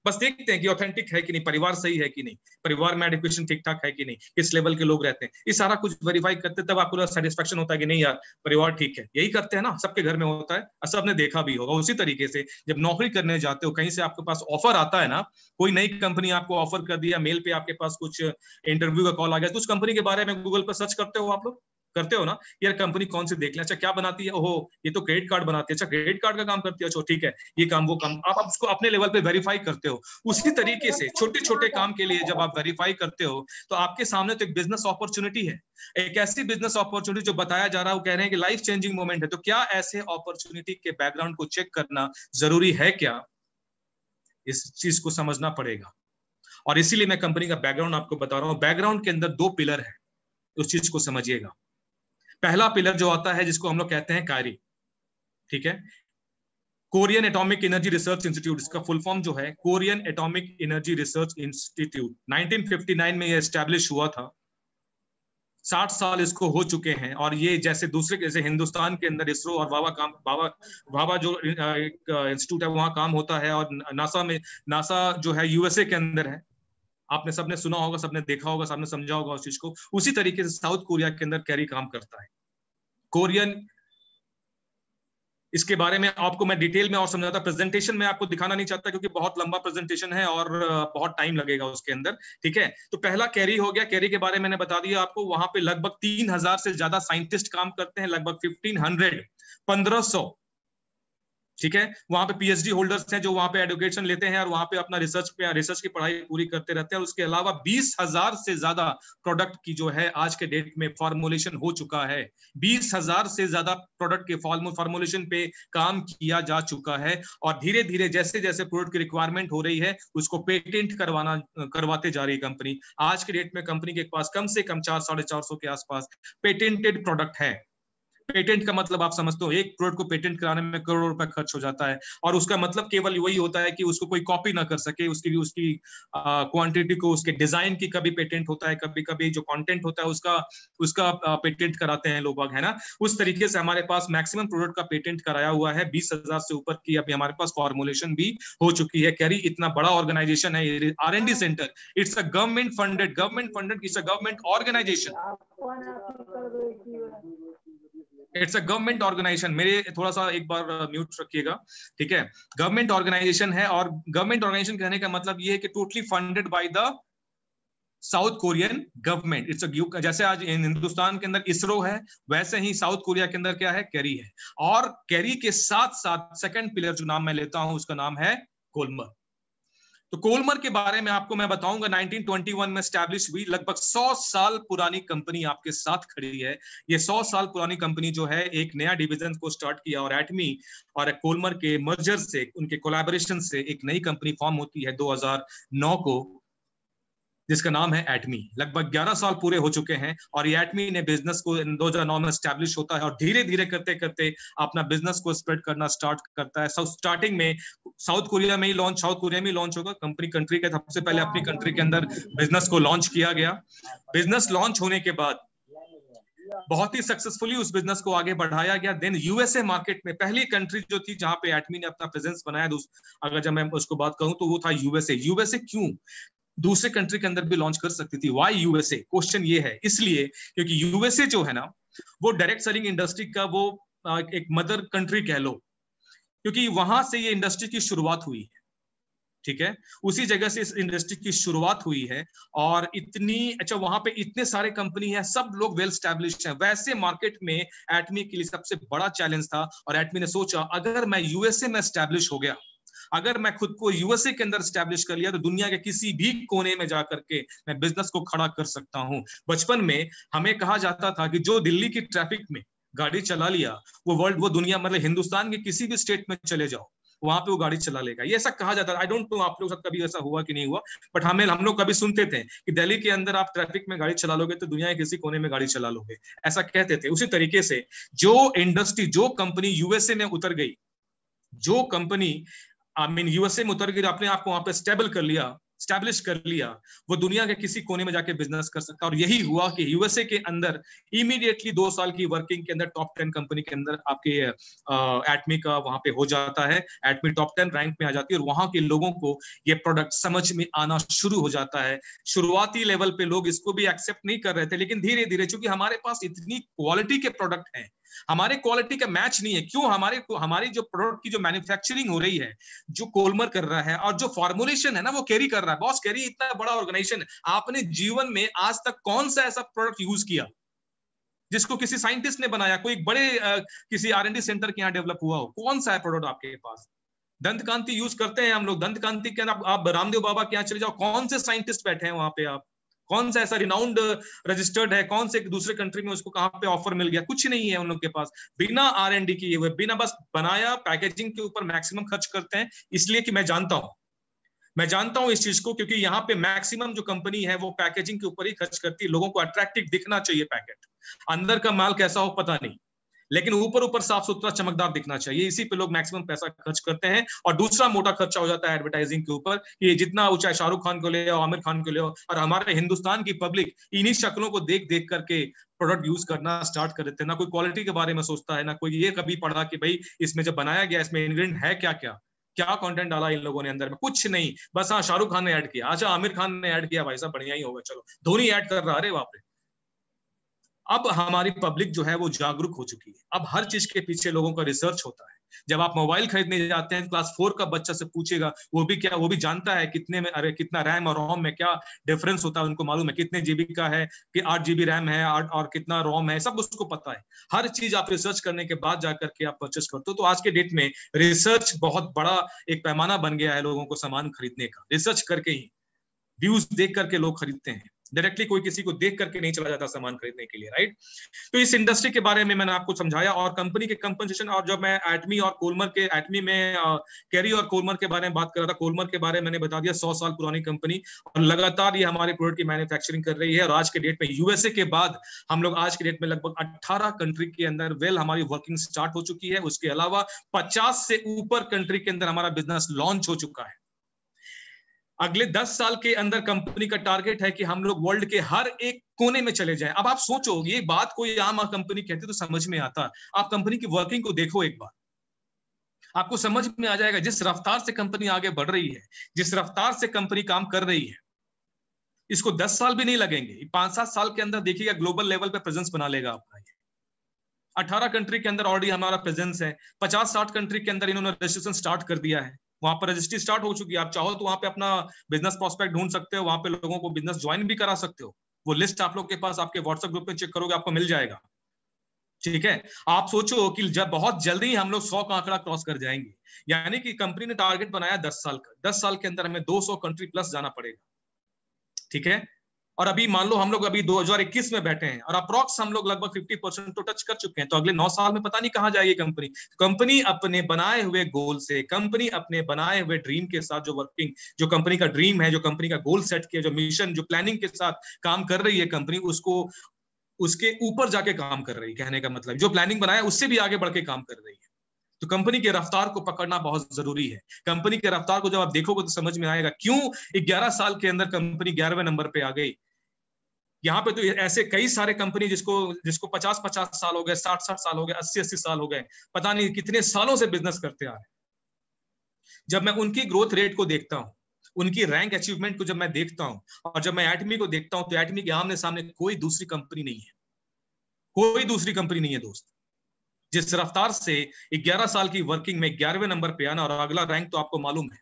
बस देखते हैं कि ऑथेंटिक है कि नहीं, परिवार सही है कि नहीं, परिवार में एडुकेशन ठीक ठाक है कि नहीं, किस लेवल के लोग रहते हैं, ये सारा कुछ वेरीफाई करते, तब आपको सेटिस्फेक्शन होता है कि नहीं यार परिवार ठीक है। यही करते हैं ना, सबके घर में होता है और सबने देखा भी होगा। उसी तरीके से जब नौकरी करने जाते हो, कहीं से आपके पास ऑफर आता है ना, कोई नई कंपनी आपको ऑफर कर दिया, मेल पे आपके पास कुछ इंटरव्यू का कॉल आ गया, तो उस कंपनी के बारे में गूगल पर सर्च करते हो, आप लोग करते हो ना, यार कंपनी कौन सी देख लें, अच्छा क्या बनाती है, ओहो ये तो क्रेडिट कार्ड बनाती है, अच्छा क्रेडिट कार्ड का काम करती है, अच्छा ठीक है, ये काम वो काम, आप उसको अपने लेवल पे वेरीफाई करते हो। उसी तरीके से छोटे छोटे काम के लिए जब आप वेरीफाई करते हो तो आपके सामने तो एक बिजनेस अपॉर्चुनिटी है, एक ऐसी बिजनेस अपॉर्चुनिटी जो बताया जा रहा है, वो कह रहे हैं कि लाइफ चेंजिंग मोमेंट है। तो क्या ऐसे अपॉर्चुनिटी के बैकग्राउंड को चेक करना जरूरी है क्या, इस चीज को समझना पड़ेगा। और इसीलिए मैं कंपनी का बैकग्राउंड आपको बता रहा हूं। बैकग्राउंड के अंदर दो पिलर है, उस चीज को समझिएगा। पहला पिलर जो आता है जिसको हम लोग कहते हैं कायरी, ठीक है, Korean atomic energy research institute, इसका फुल फॉर्म जो है Korean atomic energy research institute, 1959 में ये एस्टैब्लिश हुआ था। 60 साल इसको हो चुके हैं। और ये जैसे दूसरे, जैसे हिंदुस्तान के अंदर इसरो और भाभा जो इंस्टीट्यूट है वहां काम होता है, और नासा जो है यूएसए के अंदर है। आपने सबने सुना होगा, सबने देखा होगा, सबने समझा होगा उस चीज को। उसी तरीके से साउथ कोरिया के अंदर कैरी काम करता है, कोरियन। इसके बारे में आपको मैं डिटेल में और समझाता, प्रेजेंटेशन में आपको दिखाना नहीं चाहता क्योंकि बहुत लंबा प्रेजेंटेशन है और बहुत टाइम लगेगा उसके अंदर, ठीक है। तो पहला कैरी हो गया, कैरी के बारे में मैंने बता दिया आपको। वहां पे लगभग 3000 से ज्यादा साइंटिस्ट काम करते हैं, लगभग 1500, ठीक है। वहां पे पीएचडी होल्डर्स हैं जो वहां पे एडुकेशन लेते हैं और वहां पे अपना रिसर्च की पढ़ाई पूरी करते रहते हैं। उसके अलावा 20,000 से ज्यादा प्रोडक्ट की जो है आज के डेट में फॉर्मुलेशन हो चुका है। 20,000 से ज्यादा प्रोडक्ट के फॉर्मुलेशन पे काम किया जा चुका है। और धीरे धीरे जैसे जैसे प्रोडक्ट की रिक्वायरमेंट हो रही है उसको पेटेंट करवाते जा रही है कंपनी। आज के डेट में कंपनी के पास कम से कम 400-450 के आसपास पेटेंटेड प्रोडक्ट है। पेटेंट का मतलब आप समझते हो, एक प्रोडक्ट को पेटेंट कराने में करोड़ों रुपए खर्च हो जाता है। और उसका मतलब केवल वही होता है कि उसको कोई कॉपी ना कर सके, उसकी क्वांटिटी को, उसके डिजाइन की कभी पेटेंट होता है, कभी कभी जो कंटेंट होता है उसका पेटेंट कराते हैं लोग, है ना। उस तरीके से हमारे पास मैक्सिमम प्रोडक्ट का पेटेंट कराया हुआ है। 20,000 से ऊपर की अभी हमारे पास फॉर्मुलेशन भी हो चुकी है। कैरी इतना बड़ा ऑर्गेनाइजेशन है, R&D centre, it's a government funded, it's a government organization, it's a government organization. मेरे थोड़ा सा एक बार म्यूट रखिएगा, ठीक है। गवर्नमेंट ऑर्गेनाइजेशन है, और गवर्नमेंट ऑर्गेनाइजेशन कहने का मतलब ये है कि totally funded by the south Korean government. It's a, जैसे आज हिंदुस्तान के अंदर इसरो है, वैसे ही साउथ कोरिया के अंदर क्या है, कैरी है। और कैरी के साथ साथ सेकंड पिलर जो नाम मैं लेता हूं उसका नाम है कोलमर। तो कोलमर के बारे में आपको मैं बताऊंगा, 1921 में स्टैब्लिश हुई, लगभग 100 साल पुरानी कंपनी आपके साथ खड़ी है। ये 100 साल पुरानी कंपनी जो है एक नया डिवीजन को स्टार्ट किया, और एटमी और कोलमर के मर्जर से, उनके कोलैबोरेशन से एक नई कंपनी फॉर्म होती है 2009 को, जिसका नाम है एटमी। लगभग 11 साल पूरे हो चुके हैं और ये एटमी ने बिजनेस को 2009 में स्टैब्लिश होता है और धीरे धीरे करते करते अपना बिजनेस को स्प्रेड करना स्टार्ट करता है। स्टार्टिंग में साउथ कोरिया में ही लॉन्च होगा कंपनी, कंट्री के सबसे पहले अपनी कंट्री के अंदर बिजनेस को लॉन्च किया गया। बिजनेस लॉन्च होने के बाद बहुत ही सक्सेसफुली उस बिजनेस को आगे बढ़ाया गया। देन यूएसए मार्केट में पहली कंट्री जो थी जहां पे एटमी ने अपना प्रेजेंस बनाया, अगर जब मैं उसको बात करूं तो वो था यूएसए। यूएसए क्यों? दूसरे कंट्री के अंदर भी लॉन्च कर सकती थी। Y USA? क्वेश्चन ये है, इसलिए क्योंकि यूएसए जो है ना, वो डायरेक्ट सेलिंग इंडस्ट्री का वो एक मदर कंट्री कह लो, क्योंकि वहां से ये इंडस्ट्री की शुरुआत हुई है। ठीक है, उसी जगह से इस इंडस्ट्री की शुरुआत हुई है। और इतनी अच्छा, वहां पे इतने सारे कंपनी है, सब लोग वेल स्टैब्लिश्ड हैं। वैसे मार्केट में एटमी के लिए सबसे बड़ा चैलेंज था, और एटमी ने सोचा अगर मैं यूएसए में स्टैब्लिश हो गया, अगर मैं खुद को यूएसए के अंदर स्टैब्लिश कर लिया, तो दुनिया के किसी भी कोने में जाकर के मैं बिजनेस को खड़ा कर सकता हूं। बचपन में हमें कहा जाता था कि जो दिल्ली की ट्रैफिक में गाड़ी चला लिया, वो दुनिया, मतलब हिंदुस्तान के किसी भी स्टेट में चले जाओ, वहां पे वो गाड़ी चला लेगा, ये ऐसा कहा जाता है। आई डोंट नो आप लोग कभी ऐसा हुआ कि नहीं हुआ, बट हम लोग कभी सुनते थे कि दिल्ली के अंदर आप ट्रैफिक में गाड़ी चला लोगे तो दुनिया के किसी कोने में गाड़ी चला लोगे, ऐसा कहते थे। उसी तरीके से जो इंडस्ट्री, जो कंपनी यूएसए में उतर गई, जो कंपनी यूएसए में उतर गई, अपने आप को वहां पे स्टैब्लिश कर लिया, वो दुनिया के किसी कोने में जाके बिजनेस कर सकता है। और यही हुआ कि यूएसए के अंदर इमीडिएटली 2 साल की वर्किंग के अंदर टॉप 10 कंपनी के अंदर आपके एटमी का वहां पे हो जाता है। एटमी टॉप 10 रैंक में आ जाती है, और वहां के लोगों को ये प्रोडक्ट समझ में आना शुरू हो जाता है। शुरुआती लेवल पे लोग इसको भी एक्सेप्ट नहीं कर रहे थे, लेकिन धीरे धीरे चूंकि हमारे पास इतनी क्वालिटी के प्रोडक्ट हैं, हमारे क्वालिटी का मैच नहीं है, क्यों? हमारी जो प्रोडक्ट की जो मैन्युफैक्चरिंग हो रही है, जो कोलमर कर रहा है, और जो फॉर्मुलेशन है ना, वो कैरी कर रहा है। बॉस कैरी इतना बड़ा ऑर्गेनाइजेशन है, आपने जीवन में आज तक कौन सा ऐसा प्रोडक्ट यूज किया जिसको किसी साइंटिस्ट ने बनाया, कोई बड़े किसी R&D सेंटर के यहाँ डेवलप हुआ हो? कौन सा है प्रोडक्ट आपके पास? दंत कांति यूज करते हैं हम लोग, दंत कांति के अंदर आप रामदेव बाबा के यहाँ चले जाओ, कौन से साइंटिस्ट बैठे हैं वहां पे? आप कौन सा ऐसा रिनाउंड रजिस्टर्ड है, कौन से दूसरे कंट्री में उसको कहां पे ऑफर मिल गया? कुछ नहीं है उन लोग के पास। बिना R&D किए हुए, बिना बस बनाया, पैकेजिंग के ऊपर मैक्सिमम खर्च करते हैं। इसलिए कि मैं जानता हूं इस चीज को, क्योंकि यहाँ पे मैक्सिमम जो कंपनी है वो पैकेजिंग के ऊपर ही खर्च करती है। लोगों को अट्रैक्टिव दिखना चाहिए पैकेट, अंदर का माल कैसा हो पता नहीं, लेकिन ऊपर ऊपर साफ सुथरा चमकदार दिखना चाहिए, इसी पे लोग मैक्सिमम पैसा खर्च करते हैं। और दूसरा मोटा खर्चा हो जाता है एडवर्टाइजिंग के ऊपर, कि जितना चाहे शाहरुख खान को ले आओ, आमिर खान को ले आओ, और हमारे हिंदुस्तान की पब्लिक इन्हीं शक्लों को देख देख करके प्रोडक्ट यूज करना स्टार्ट कर देते हैं। ना कोई क्वालिटी के बारे में सोचता है, ना कोई ये कभी पढ़ा कि भाई इसमें जब बनाया गया इसमें इंग्रेडिएंट है क्या क्या, क्या कंटेंट डाला इन लोगों ने अंदर में, कुछ नहीं। बस हाँ, शाहरुख खान ने ऐड किया, अच्छा आमिर खान ने ऐड किया, भाई साहब बढ़िया ही होगा, चलो धोनी ऐड कर रहा, अरे बाप रे। अब हमारी पब्लिक जो है वो जागरूक हो चुकी है, अब हर चीज के पीछे लोगों का रिसर्च होता है। जब आप मोबाइल खरीदने जाते हैं, क्लास 4 का बच्चा से पूछेगा, वो भी जानता है कितने में, अरे कितना रैम और रोम में क्या डिफरेंस होता है, उनको मालूम है कितने जीबी का है, कि 8 GB रैम है और कितना रोम है, सब उसको पता है। हर चीज आप रिसर्च करने के बाद जाकर के आप परचेस करते हो। तो आज के डेट में रिसर्च बहुत बड़ा एक पैमाना बन गया है लोगों को सामान खरीदने का। रिसर्च करके ही, व्यूज देख करके लोग खरीदते हैं, डायरेक्टली कोई किसी को देख करके नहीं चला जाता सामान खरीदने के लिए, राइट? तो इस इंडस्ट्री के बारे में मैंने आपको समझाया, और कंपनी के कंपनसेशन। और जब मैं एटमी और कोलमर के, एटमी में कैरी और कोलमर के बारे में बात कर रहा था, कोलमर के बारे में मैंने बता दिया, 100 साल पुरानी कंपनी, और लगातार ये हमारे प्रोडक्ट की मैन्युफैक्चरिंग कर रही है। और आज के डेट में यूएसए के बाद हम लोग आज के डेट में लगभग 18 कंट्री के अंदर हमारी वर्किंग स्टार्ट हो चुकी है। उसके अलावा 50 से ऊपर कंट्री के अंदर हमारा बिजनेस लॉन्च हो चुका है। अगले 10 साल के अंदर कंपनी का टारगेट है कि हम लोग वर्ल्ड के हर एक कोने में चले जाएं। अब आप सोचो, ये बात कोई आम कंपनी कहती तो समझ में आता, आप कंपनी की वर्किंग को देखो एक बार, आपको समझ में आ जाएगा। जिस रफ्तार से कंपनी आगे बढ़ रही है, जिस रफ्तार से कंपनी काम कर रही है, इसको 10 साल भी नहीं लगेंगे, 5-7 साल के अंदर देखिएगा ग्लोबल लेवल पे प्रेजेंस बना लेगा अपना। 18 कंट्री के अंदर ऑलरेडी हमारा प्रेजेंस है, 50-60 कंट्री के अंदर इन्होंने रजिस्ट्रेशन स्टार्ट कर दिया है, वहां पर रजिस्ट्री स्टार्ट हो चुकी है। आप चाहो तो वहां पे अपना बिजनेस प्रोस्पेक्ट ढूंढ सकते हो, वहां पे लोगों को बिजनेस ज्वाइन भी करा सकते हो। वो लिस्ट आप लोग के पास, आपके व्हाट्सएप ग्रुप में चेक करोगे आपको मिल जाएगा, ठीक है? आप सोचो कि जब बहुत जल्दी हम लोग 100 का आंकड़ा क्रॉस कर जाएंगे, यानी कि कंपनी ने टारगेट बनाया 10 साल का, 10 साल के अंदर हमें 200 कंट्री प्लस जाना पड़ेगा, ठीक है? और अभी मान लो हम लोग अभी 2021 में बैठे हैं, और अप्रॉक्स हम लोग लगभग 50% तो टच कर चुके हैं। तो अगले 9 साल में पता नहीं कहां जाएगी कंपनी। कंपनी अपने बनाए हुए गोल से, कंपनी अपने बनाए हुए ड्रीम के साथ, जो वर्किंग, जो कंपनी का ड्रीम है, जो कंपनी का गोल सेट किया, जो मिशन, जो प्लानिंग के साथ काम कर रही है कंपनी, उसको उसके ऊपर जाके काम कर रही है। कहने का मतलब, जो प्लानिंग बनाया उससे भी आगे बढ़ के काम कर रही है। तो कंपनी के रफ्तार को पकड़ना बहुत जरूरी है। कंपनी के रफ्तार को जब आप देखोगे तो समझ में आएगा क्यों 11 साल के अंदर कंपनी 11वें नंबर पे आ गई। यहाँ पे तो ऐसे कई सारे कंपनी जिसको 50-50 साल हो गए, 60-60 साल हो गए, 80-80 साल हो गए, पता नहीं कितने सालों से बिजनेस करते आ रहे हैं। जब मैं उनकी ग्रोथ रेट को देखता हूं, उनकी रैंक अचीवमेंट को जब मैं देखता हूं और जब मैं एटमी को देखता हूं तो एटमी के आमने सामने कोई दूसरी कंपनी नहीं है, कोई दूसरी कंपनी नहीं है दोस्त। जिस रफ्तार से 11 साल की वर्किंग में 11वें नंबर पे आना, और अगला रैंक तो आपको मालूम है,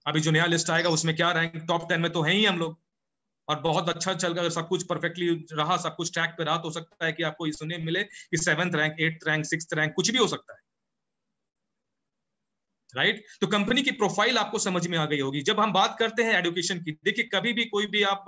अभी जो नया लिस्ट आएगा उसमें क्या रैंक, टॉप 10 में तो है ही हम लोग। और बहुत अच्छा चल गया, सब कुछ परफेक्टली रहा, सब कुछ ट्रैक पे रहा, तो हो सकता है कि आपको सुनने मिले कि 7th rank, 8th rank, 6th rank, कुछ भी हो सकता है, राइट। तो कंपनी की प्रोफाइल आपको समझ में आ गई होगी। जब हम बात करते हैं एजुकेशन की, देखिए कभी भी कोई भी आप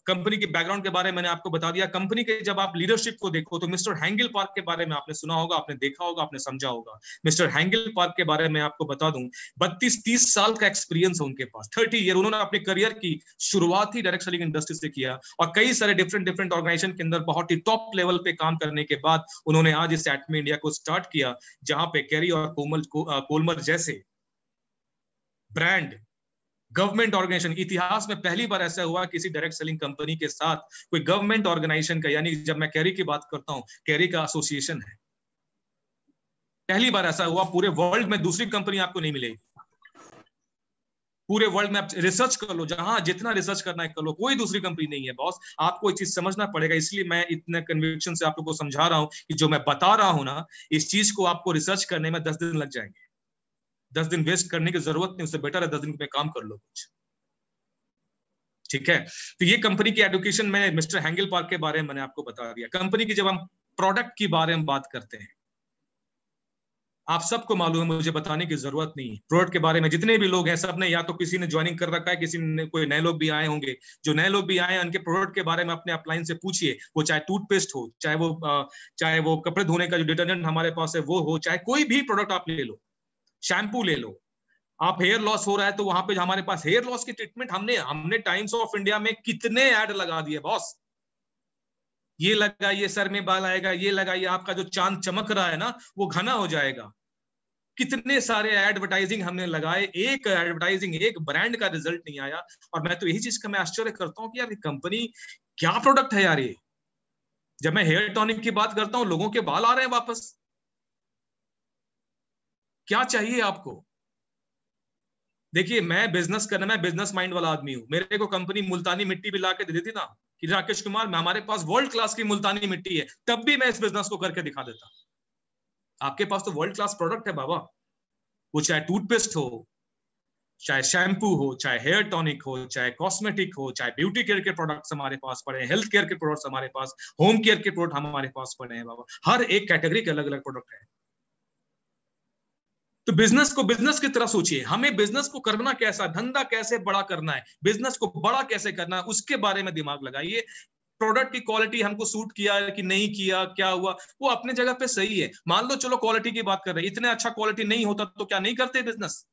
कंपनी के बैकग्राउंड के बारे में मैंने आपको बता दिया। कंपनी के जब आप लीडरशिप को देखो तो मिस्टर हैंगल पार्क के बारे में आपने सुना होगा, आपने देखा होगा, आपने समझा होगा। मिस्टर हैंगल पार्क के बारे में आपको बता दूं, 32-30 साल का एक्सपीरियंस है उनके पास, 30 ईयर। उन्होंने अपने करियर की शुरुआत ही डायरेक्ट सेलिंग इंडस्ट्री से किया और कई सारे डिफरेंट ऑर्गेनाइजेशन के अंदर बहुत ही टॉप लेवल पे काम करने के बाद उन्होंने आज इस एटमी इंडिया को स्टार्ट किया, जहां पे कैरी और कोलमर जैसे ब्रांड, गवर्नमेंट ऑर्गेनाइजेशन, इतिहास में पहली बार ऐसा हुआ किसी डायरेक्ट सेलिंग कंपनी के साथ कोई गवर्नमेंट ऑर्गेनाइजेशन का, यानी जब मैं कैरी की बात करता हूं, कैरी का एसोसिएशन है, पहली बार ऐसा हुआ। पूरे वर्ल्ड में दूसरी कंपनी आपको नहीं मिलेगी। पूरे वर्ल्ड में आप रिसर्च कर लो, जहां जितना रिसर्च करना है कर लो, कोई दूसरी कंपनी नहीं है बॉस। आपको एक चीज समझना पड़ेगा, इसलिए मैं इतने कन्विक्शन से आप लोगों को समझा रहा हूं कि जो मैं बता रहा हूं ना, इस चीज को आपको रिसर्च करने में 10 दिन लग जाएंगे। 10 दिन वेस्ट करने की जरूरत नहीं, उससे बेटर है 10 दिन में काम कर लो कुछ, ठीक है। तो ये कंपनी की एडुकेशन में मिस्टर हैंगल पार्क के बारे में मैंने आपको बता दिया। कंपनी की जब हम प्रोडक्ट की बारे में बात करते हैं, आप सबको मालूम है, मुझे बताने की जरूरत नहीं है प्रोडक्ट के बारे में। जितने भी लोग हैं सब ने या तो किसी ने ज्वाइनिंग कर रखा है, किसी ने, कोई नए लोग भी आए होंगे। जो नए लोग भी आए हैं उनके प्रोडक्ट के बारे में अपने अपलाइन से पूछिए, वो चाहे टूथपेस्ट हो, चाहे वो कपड़े धोने का जो डिटर्जेंट हमारे पास है वो हो, चाहे कोई भी प्रोडक्ट आप ले लो, शैम्पू ले लो। आप हेयर लॉस हो रहा है तो वहां पे हमारे पास हेयर लॉस की ट्रीटमेंट, हमने टाइम्स ऑफ इंडिया में कितने ऐड लगा दिए बॉस। ये लगाइए सर में बाल आएगा, ये लगाइए आपका जो चांद चमक रहा है ना वो घना हो जाएगा। कितने सारे एडवर्टाइजिंग हमने लगाए, एक एडवर्टाइजिंग, एक ब्रांड का रिजल्ट नहीं आया। और मैं तो यही चीज का मैं आश्चर्य करता हूँ कि यार ये कंपनी क्या प्रोडक्ट है यार ये। जब मैं हेयर टॉनिक की बात करता हूँ लोगों के बाल आ रहे हैं वापस। क्या चाहिए आपको? देखिए मैं बिजनेस माइंड वाला आदमी हूं। मेरे को कंपनी मुल्तानी मिट्टी भी ला के दे देती ना कि राकेश कुमार हमारे पास वर्ल्ड क्लास की मुल्तानी मिट्टी है, तब भी मैं इस बिजनेस को करके दिखा देता। आपके पास तो वर्ल्ड क्लास प्रोडक्ट है बाबा, वो चाहे टूथपेस्ट हो, चाहे शैम्पू हो, चाहे हेयर टॉनिक हो, चाहे कॉस्मेटिक हो, चाहे ब्यूटी केयर के प्रोडक्ट्स हमारे पास पड़े हैं, हेल्थ केयर के प्रोडक्ट्स हमारे पास, होम केयर के प्रोडक्ट हमारे पास पड़े हैं बाबा। हर एक कैटेगरी के अलग अलग प्रोडक्ट है। तो बिजनेस को बिजनेस की तरह सोचिए, हमें बिजनेस को करना कैसा, धंधा कैसे बड़ा करना है, बिजनेस को बड़ा कैसे करना है, उसके बारे में दिमाग लगाइए। प्रोडक्ट की क्वालिटी हमको सूट किया कि नहीं किया, क्या हुआ, वो अपने जगह पे सही है। मान लो चलो क्वालिटी की बात कर रहे हैं, इतने अच्छा क्वालिटी नहीं होता तो क्या नहीं करते बिजनेस?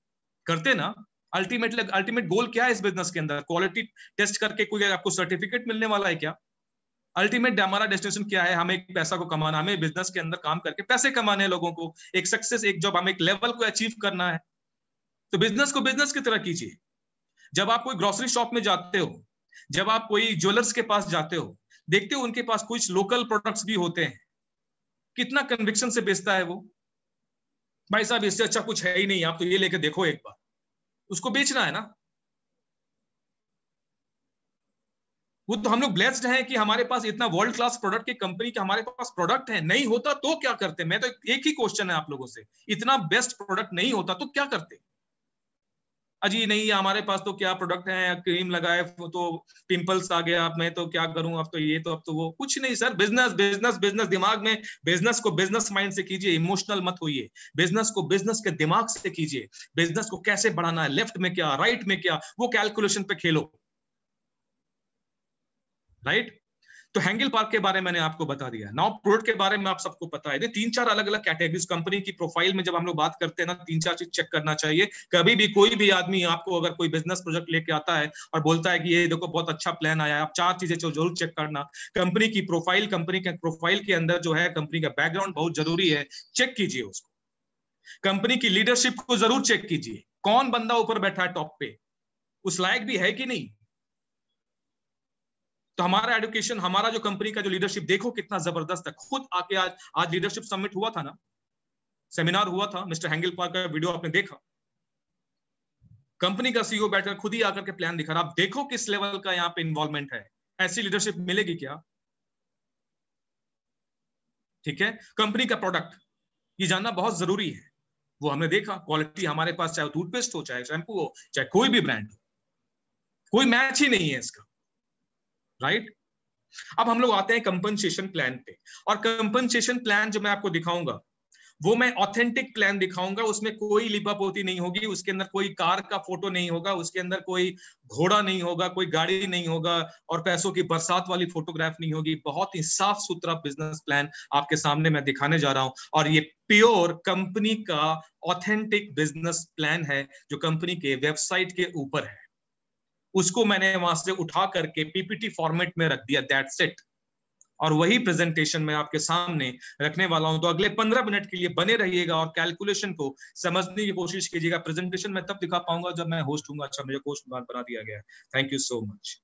करते ना। अल्टीमेट गोल क्या है इस बिजनेस के अंदर? क्वालिटी टेस्ट करके कोई आपको सर्टिफिकेट मिलने वाला है क्या? अल्टीमेट हमारा डेस्टिनेशन क्या है? हमें एक पैसा को कमाना, हमें बिजनेस के अंदर काम करके पैसे कमाने हैं, लोगों को एक सक्सेस, एक जॉब, हमें एक लेवल को अचीव करना है। तो बिजनेस को बिजनेस की तरह कीजिए। जब आप कोई ग्रोसरी शॉप में जाते हो, जब आप कोई ज्वेलर्स के पास जाते हो, देखते हो उनके पास कुछ लोकल प्रोडक्ट्स भी होते हैं, कितना कन्विक्शन से बेचता है वो। भाई साहब इससे अच्छा कुछ है ही नहीं, आप तो ये लेके देखो एक बार, उसको बेचना है ना। वो तो हम लोग ब्लेस्ड हैं कि हमारे पास इतना वर्ल्ड क्लास प्रोडक्ट की कंपनी के हमारे पास प्रोडक्ट है। नहीं होता तो क्या करते? मैं तो एक ही क्वेश्चन है आप लोगों से, इतना बेस्ट प्रोडक्ट नहीं होता तो क्या करते? अजी नहीं हमारे पास तो क्या प्रोडक्ट है, क्रीम लगाए तो पिंपल्स आ गया, अब मैं तो क्या करूं, अब तो ये तो अब तो वो। कुछ नहीं सर, बिजनेस बिजनेस बिजनेस, दिमाग में बिजनेस को बिजनेस माइंड से कीजिए, इमोशनल मत होइए। बिजनेस को बिजनेस के दिमाग से कीजिए। बिजनेस को कैसे बढ़ाना है, लेफ्ट में क्या, राइट में क्या, वो कैलकुलेशन पे खेलो, राइट। तो हैंगल पार्क के बारे में मैंने आपको बता दिया। नाउ प्रोडक्ट के बारे में आप सबको पता है। 3-4 अलग अलग कैटेगरीज कंपनी की प्रोफाइल में जब हम लोग बात करते हैं ना, 3-4 चीज चेक करना चाहिए। कभी भी कोई भी आदमी आपको अगर कोई बिजनेस प्रोजेक्ट लेके आता है और बोलता है कि ये देखो बहुत अच्छा प्लान आया है, आप 4 चीजें जरूर चेक करना। कंपनी की प्रोफाइल, कंपनी के प्रोफाइल के अंदर जो है कंपनी का बैकग्राउंड बहुत जरूरी है, चेक कीजिए उसको। कंपनी की लीडरशिप को जरूर चेक कीजिए, कौन बंदा ऊपर बैठा है टॉप पे, उस लायक भी है कि नहीं। तो हमारा एजुकेशन, हमारा जो कंपनी का जो लीडरशिप देखो कितना जबरदस्त है। खुद आके आज लीडरशिप समिट हुआ था ना, सेमिनार हुआ था, मिस्टर हैंगल पार्क का वीडियो आपने देखा। कंपनी का सीईओ बैठकर खुद ही आकर के प्लान दिखा रहा, आप देखो किस लेवल का यहाँ पे इन्वॉल्वमेंट है। ऐसी लीडरशिप मिलेगी क्या? ठीक है, कंपनी का प्रोडक्ट ये जानना बहुत जरूरी है। वो हमने देखा क्वालिटी हमारे पास, चाहे टूथपेस्ट हो, चाहे शैम्पू हो, चाहे कोई भी ब्रांड हो, कोई मैच ही नहीं है इसका, राइट। अब हम लोग आते हैं कंपनसेशन प्लान पे, और कंपनसेशन प्लान जो मैं आपको दिखाऊंगा वो मैं ऑथेंटिक प्लान दिखाऊंगा। उसमें कोई लिपापोती नहीं होगी, उसके अंदर कोई कार का फोटो नहीं होगा, उसके अंदर कोई घोड़ा नहीं होगा, कोई गाड़ी नहीं होगा, और पैसों की बरसात वाली फोटोग्राफ नहीं होगी। बहुत ही साफ सुथरा बिजनेस प्लान आपके सामने मैं दिखाने जा रहा हूं, और ये प्योर कंपनी का ऑथेंटिक बिजनेस प्लान है जो कंपनी के वेबसाइट के ऊपर है। उसको मैंने वहां से उठा करके पीपीटी फॉर्मेट में रख दिया, दैट्स इट। और वही प्रेजेंटेशन मैं आपके सामने रखने वाला हूं। तो अगले 15 मिनट के लिए बने रहिएगा और कैलकुलेशन को समझने की कोशिश कीजिएगा। प्रेजेंटेशन मैं तब दिखा पाऊंगा जब मैं होस्ट हूंगा। अच्छा, मुझे होस्ट बना दिया गया है, थैंक यू सो मच।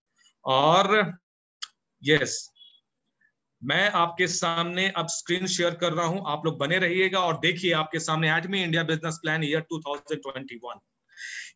और यस, मैं आपके सामने अब स्क्रीन शेयर कर रहा हूं, आप लोग बने रहिएगा और देखिए आपके सामने एटमी इंडिया बिजनेस प्लान ईयर 2021।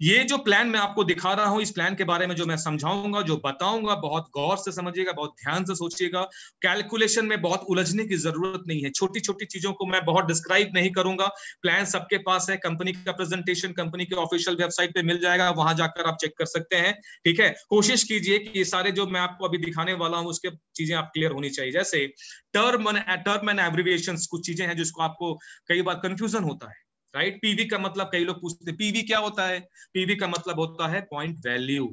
ये जो प्लान मैं आपको दिखा रहा हूं, इस प्लान के बारे में जो मैं समझाऊंगा, जो बताऊंगा, बहुत गौर से समझिएगा, बहुत ध्यान से सोचिएगा। कैलकुलेशन में बहुत उलझने की जरूरत नहीं है, छोटी छोटी चीजों को मैं बहुत डिस्क्राइब नहीं करूंगा। प्लान सबके पास है, कंपनी का प्रेजेंटेशन कंपनी के ऑफिशियल वेबसाइट पे मिल जाएगा, वहां जाकर आप चेक कर सकते हैं। ठीक है, कोशिश कीजिए कि ये सारे जो मैं आपको अभी दिखाने वाला हूं उसके चीजें आप क्लियर होनी चाहिए। जैसे टर्म एंड एब्रिविएशंस, कुछ चीजें हैं जिसको आपको कई बार कंफ्यूजन होता है, राइट। पीवी का मतलब कई लोग पूछते हैं पीवी क्या होता है। पीवी का मतलब होता है पॉइंट वैल्यू।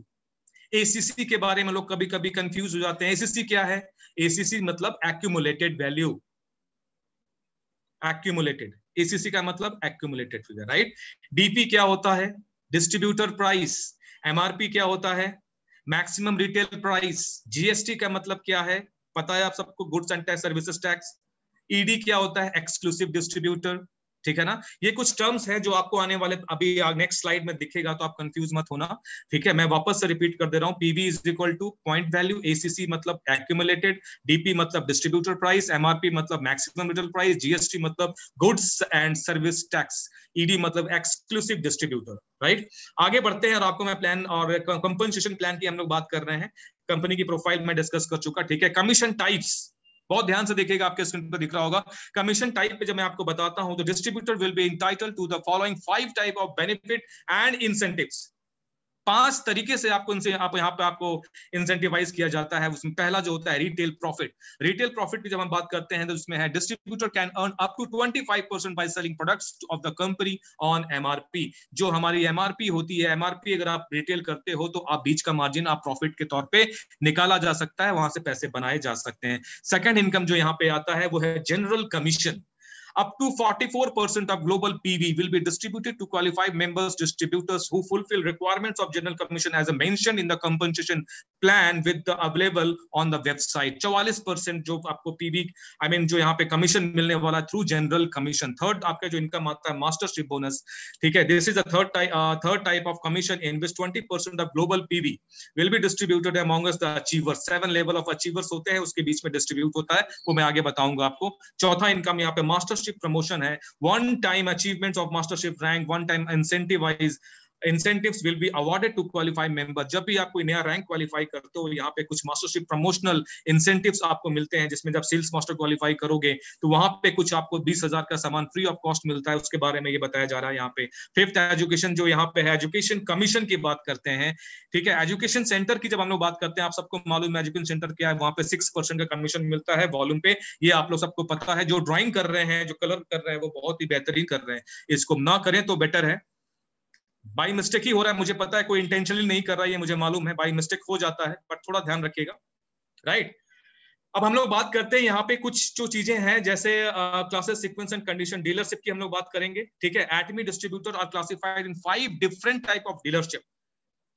एसीसी के बारे में लोग कभी कभी कंफ्यूज हो जाते हैं, एसीसी क्या है? एसीसी मतलब एक्यूमुलेटेड वैल्यू, एक्यूमुलेटेड। एसीसी का मतलब एक्यूमुलेटेड फिगर, राइट। डीपी क्या होता है? Distributor price. एमआरपी क्या होता है? Maximum retail price. जीएसटी का मतलब क्या है? पता है आप सबको, goods and tax services tax. ED क्या होता है? Exclusive distributor. ठीक है ना। ये कुछ टर्म्स हैं जो आपको आने वाले अभी नेक्स्ट स्लाइड में दिखेगा, तो आप कंफ्यूज मत होना। ठीक है, मैं वापस से रिपीट कर दे रहा हूं। PV is equal two point value, ACC मतलब एक्यूमुलेटेड, डीपी मतलब डिस्ट्रीब्यूटर प्राइस, एमआरपी मतलब मैक्सिमम रिटेल प्राइस, जीएसटी मतलब goods and service tax, ED मतलब एक्सक्लूसिव डिस्ट्रीब्यूटर, राइट। आगे बढ़ते हैं और आपको मैं प्लान और कंपनसेशन प्लान की हम लोग बात कर रहे हैं। कंपनी की प्रोफाइल में डिस्कस कर चुका। ठीक है, कमीशन टाइप्स बहुत ध्यान से देखिएगा, आपके स्क्रीन पर दिख रहा होगा। कमीशन टाइप पे जब मैं आपको बताता हूं तो distributor will be entitled to the following 5 type of benefit and incentives. 5 तरीके से आपको इनसे आप यहाँ पे आपको इंसेंटिवाइज किया जाता है। उसमें पहला जो होता है रिटेल प्रॉफिट। रिटेल प्रॉफिट की जब हम बात करते हैं तो उसमें है distributor can earn up to 25% by selling products of the company on MRP. जो हमारी एमआरपी होती है, एमआरपी अगर आप रिटेल करते हो तो आप बीच का मार्जिन आप प्रॉफिट के तौर पे निकाला जा सकता है, वहां से पैसे बनाए जा सकते हैं। सेकंड इनकम जो यहाँ पे आता है वो है general commission. Up to 44% of global PV will be distributed to qualified members, distributors who fulfill requirements of general commission as mentioned in the compensation plan with the available on the website. 44% जो आपको PV जो यहाँ पे commission मिलने वाला through general commission. Third आपका जो income आता है मास्टरशिप बोनस। ठीक है, this is the third type of commission in which 20% of global PV will be distributed amongst the achievers. 7 level of achievers होते हैं, उसके बीच में डिस्ट्रीब्यूट होता है, वो मैं आगे बताऊंगा आपको। चौथा इनकम यहाँ पे मास्टरशिप प्रमोशन है। One time achievements of mastership rank, one time incentivize incentives will be awarded to qualified member। जब भी आप कोई नया रैंक क्वालिफाई करते हो, यहाँ पे कुछ मास्टरशिप प्रमोशनल इंसेंटिव्स आपको मिलते हैं, जिसमें जब सेल्स मास्टर क्वालिफाई करोगे तो वहां पे कुछ आपको 20,000 का सामान फ्री ऑफ कॉस्ट मिलता है, उसके बारे में ये बताया जा रहा है यहाँ पे। फिफ्थ एजुकेशन जो यहाँ पे है, एजुकेशन कमीशन की बात करते हैं। ठीक है, एजुकेशन सेंटर की जब हम लोग बात करते हैं, आप सबको मालूम है एजुकेशन सेंटर क्या है, वहां पे 6% का कमीशन मिलता है वॉल्यूम पे। ये आप लोग सबको पता है। जो ड्राइंग कर रहे हैं, जो कलर कर रहे हैं, वो बहुत ही बेहतरीन कर रहे हैं, इसको ना करें तो बेटर है। बाई मिस्टेक ही हो रहा है, मुझे पता है, कोई इंटेंशनली नहीं कर रहा है, ये मुझे मालूम है, बाई मिस्टेक हो जाता है, बट थोड़ा ध्यान रखिएगा, राइट। अब हम लोग बात करते हैं यहाँ पे कुछ जो चीजें हैं, जैसे classes, sequence and condition. Dealership की हम लोग बात करेंगे। ठीक है, Atomy distributor are classified in 5 different type of dealership.